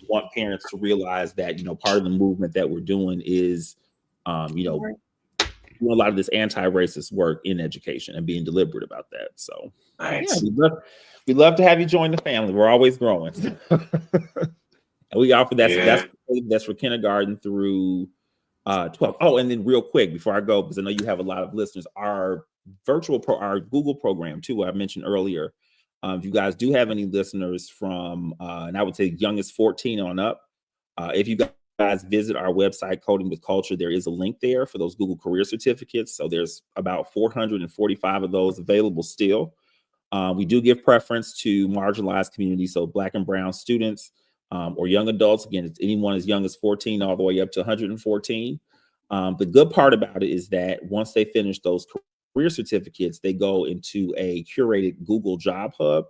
want parents to realize that, part of the movement that we're doing is, doing a lot of this anti-racist work in education and being deliberate about that. So, Nice. we'd love to have you join the family. We're always growing. And we offer that's for kindergarten through 12. Oh, and then real quick before I go, because I know you have a lot of listeners, our our Google program too, I mentioned earlier. If you guys do have any listeners from, and I would say youngest 14 on up, if you guys visit our website, Coding with Culture, there is a link there for those Google Career Certificates. So there's about 445 of those available still. We do give preference to marginalized communities, so Black and brown students or young adults. Again, it's anyone as young as 14 all the way up to 114. The good part about it is that once they finish those career certificates, they go into a curated Google Job Hub,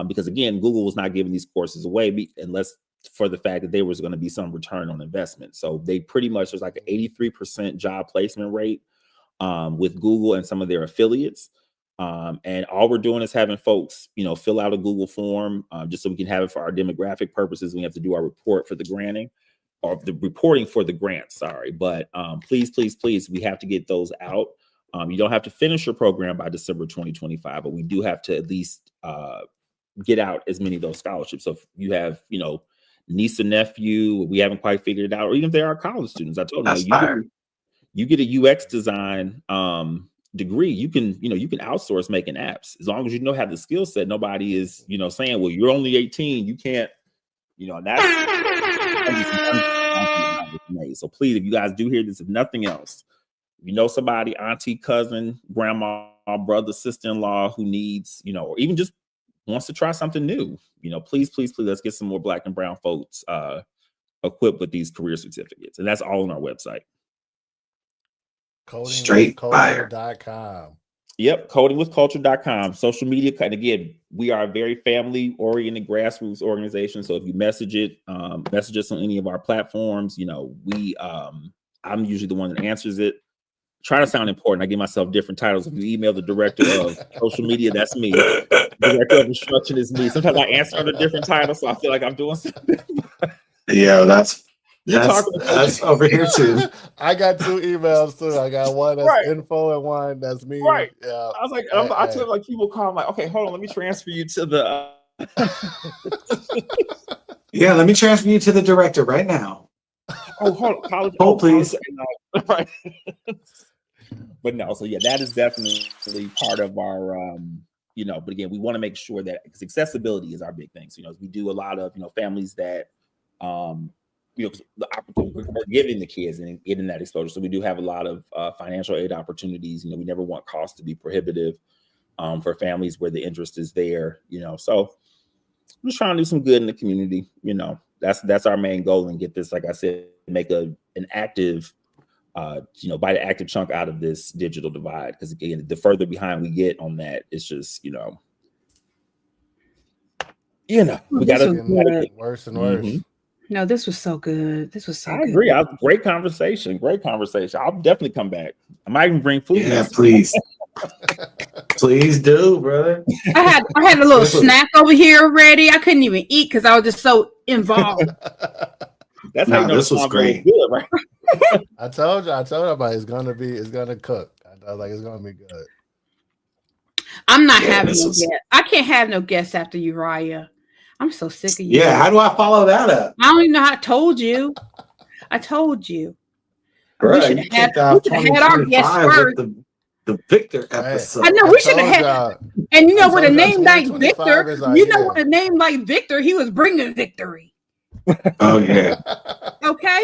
because again, Google was not giving these courses away unless for the fact that there was going to be some return on investment. So they pretty much, there's like an 83% job placement rate with Google and some of their affiliates. And all we're doing is having folks, fill out a Google form just so we can have it for our demographic purposes. We have to do our report for the granting, or the reporting for the grant, sorry. But please, we have to get those out. You don't have to finish your program by December 2025, but we do have to at least get out as many of those scholarships. So if you have, niece or nephew, we haven't quite figured it out, or even if they are college students, I told them, you get a UX design degree, you can outsource making apps as long as you have the skill set. Nobody is, saying, well, you're only 18, you can't, and that's so please, if you guys do hear this, if nothing else, somebody, auntie, cousin, grandma, brother, sister-in-law who needs, or even just wants to try something new, please, let's get some more Black and brown folks equipped with these career certificates. And that's all on our website. CodingWithCulture.com. Yep, CodingWithCulture.com. Social media, and again, we are a very family-oriented grassroots organization. So if you message us on any of our platforms, I'm usually the one that answers it. Try to sound important. I give myself different titles. If you email the director of social media, that's me. Director of instruction is me. Sometimes I answer under different titles, so I feel like I'm doing something. Yeah, that's over here too. I got 2 emails too. I got one that's info and one that's me. Right. Yeah. I was like, I told like people call. I'm like, okay, hold on, let me transfer you to the. Yeah, let me transfer you to the director right now. Oh, hold on. Hold, please. Right. But no, so yeah, that is definitely part of our, but again, we want to make sure that, because accessibility is our big thing. So, we do a lot of, families that, the opportunity we're giving the kids and getting that exposure. So we do have a lot of financial aid opportunities. We never want costs to be prohibitive for families where the interest is there, so I'm just trying to do some good in the community. That's our main goal, and get this, like I said, make an active bite an active chunk out of this digital divide. Because again, the further behind we get on that, it's just, we got to worse and worse. Mm-hmm. No, this was so good. This was so good. I agree. Great conversation. I'll definitely come back. I might even bring food. Yeah, please. Please do, brother. I had a little snack over here already. I couldn't even eat because I was just so involved. That's this was great. Good, right? I told everybody it's gonna cook. I was like, it's gonna be good. I'm not having no guests. I can't have no guests after Uriah. I'm so sick of you. Yeah, how do I follow that up? I don't even know how I told you. Bro, we should have had our guests first. The Victor episode. I know we should have had. And you know, with a name like Victor, with a name like Victor, he was bringing victory. Oh yeah. Okay.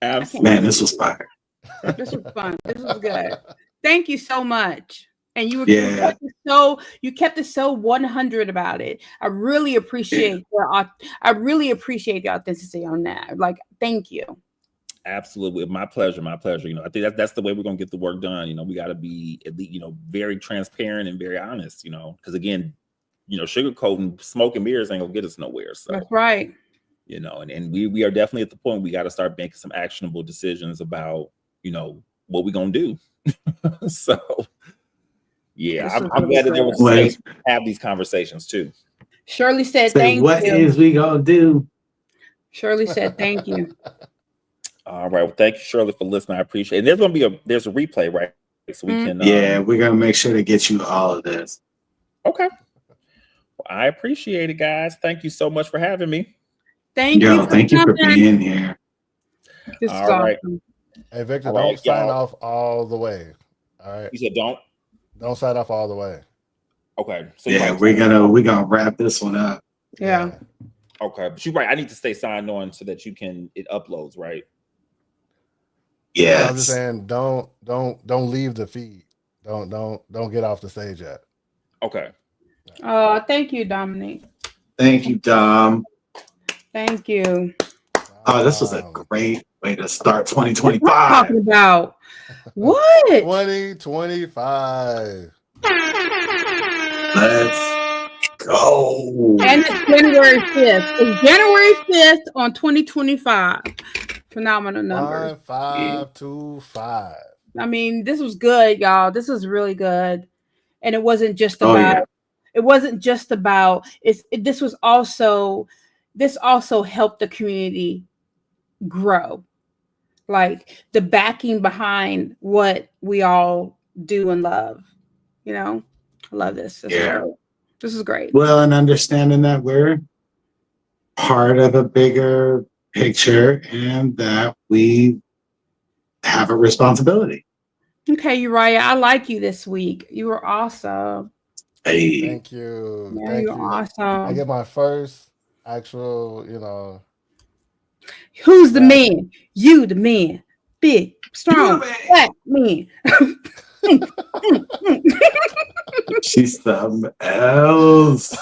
Absolutely. Man, this was fire. This was fun. This was good. Thank you so much. And you kept it so 100 about it. I really appreciate the authenticity on that. Like, thank you. Absolutely, my pleasure. I think that's the way we're gonna get the work done. We got to be at least, very transparent and very honest. Because again, sugarcoating, smoke and mirrors ain't gonna get us nowhere. So that's right. And we are definitely at the point we got to start making some actionable decisions about what we're gonna do. So yeah, I'm glad that there was space to have these conversations too. Shirley said, "Thank you." What is we gonna do? Shirley said, "Thank you." All right. Well, thank you, Shirley, for listening. I appreciate it. And there's a replay, right? So we can. Yeah, we're gonna make sure to get you all of this. Okay. Well, I appreciate it, guys. Thank you so much for having me. Thank you. Thank you for being here. This is awesome. Hey, Victor, don't sign off all the way. All right. You said don't sign off all the way. Okay. So we're gonna wrap this one up. Yeah. Okay, but you're right. I need to stay signed on so that it uploads, right? Yeah. I'm just saying, don't leave the feed. Don't get off the stage yet. Okay. Thank you, Dominique. Thank you, Dom. Thank you. Oh, this was a great way to start 2025. What are you talking about? What? 2025. Let's go. And it's January 5th. It's January 5th on 2025. Phenomenal number. 1525. I mean, this was good, y'all. This was really good. And it wasn't just about this also helped the community grow. Like the backing behind what we all do and love. I love this. This is great. Well, and understanding that we're part of a bigger picture and that we have a responsibility. Okay, Uriah, I like you this week. You were awesome. Hey. Thank you. Yeah, Thank you're you. awesome. I get my first actual, Who's the man? You, the man. Big, strong, black man. She's something else.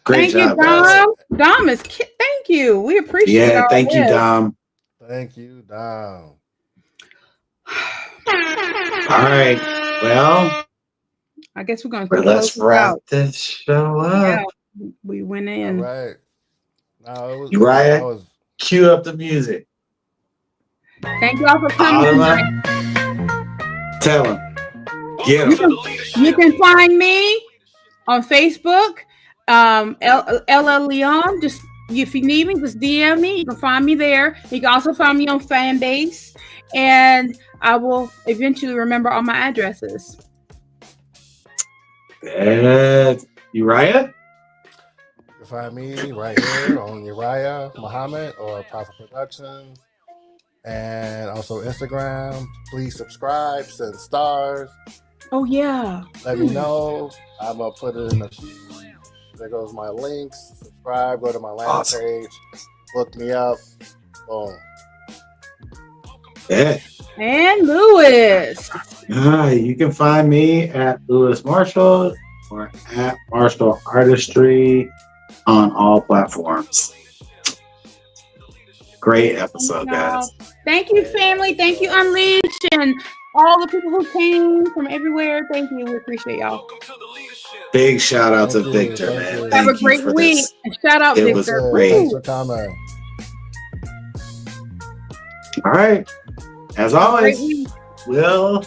Great job, you, Dom. Dom is thank you. We appreciate it. Yeah, thank you, Dom. Thank you, Dom. All right. Well, I guess we're gonna let's wrap this show up. Yeah, we went in. All right. No, Uriah, cue up the music. Thank y'all for coming. Tell them. Get them. You can find me on Facebook, LL Leon. Just if you need me, just DM me. You can find me there. You can also find me on Fanbase, and I will eventually remember all my addresses. Uriah? You can find me right here on Uriah Muhammad or Prophet Productions. And also Instagram. Please subscribe, send stars. Oh yeah. Let me know. I'm gonna put it in the feed. There goes my links. Subscribe, go to my landing page, look me up. Boom. Yeah. And Lewis. You can find me at Lewis Marshall or at Marshall Artistry on all platforms. Great episode, guys. Thank you, family. Thank you, Unleashed, and all the people who came from everywhere. Thank you. We appreciate y'all. Big shout out to Thank you, Victor, thank man. you. Have Thank a you great for week. this. And shout out, It was Victor. great. Thanks for coming. All right. As Have a great always, week. we'll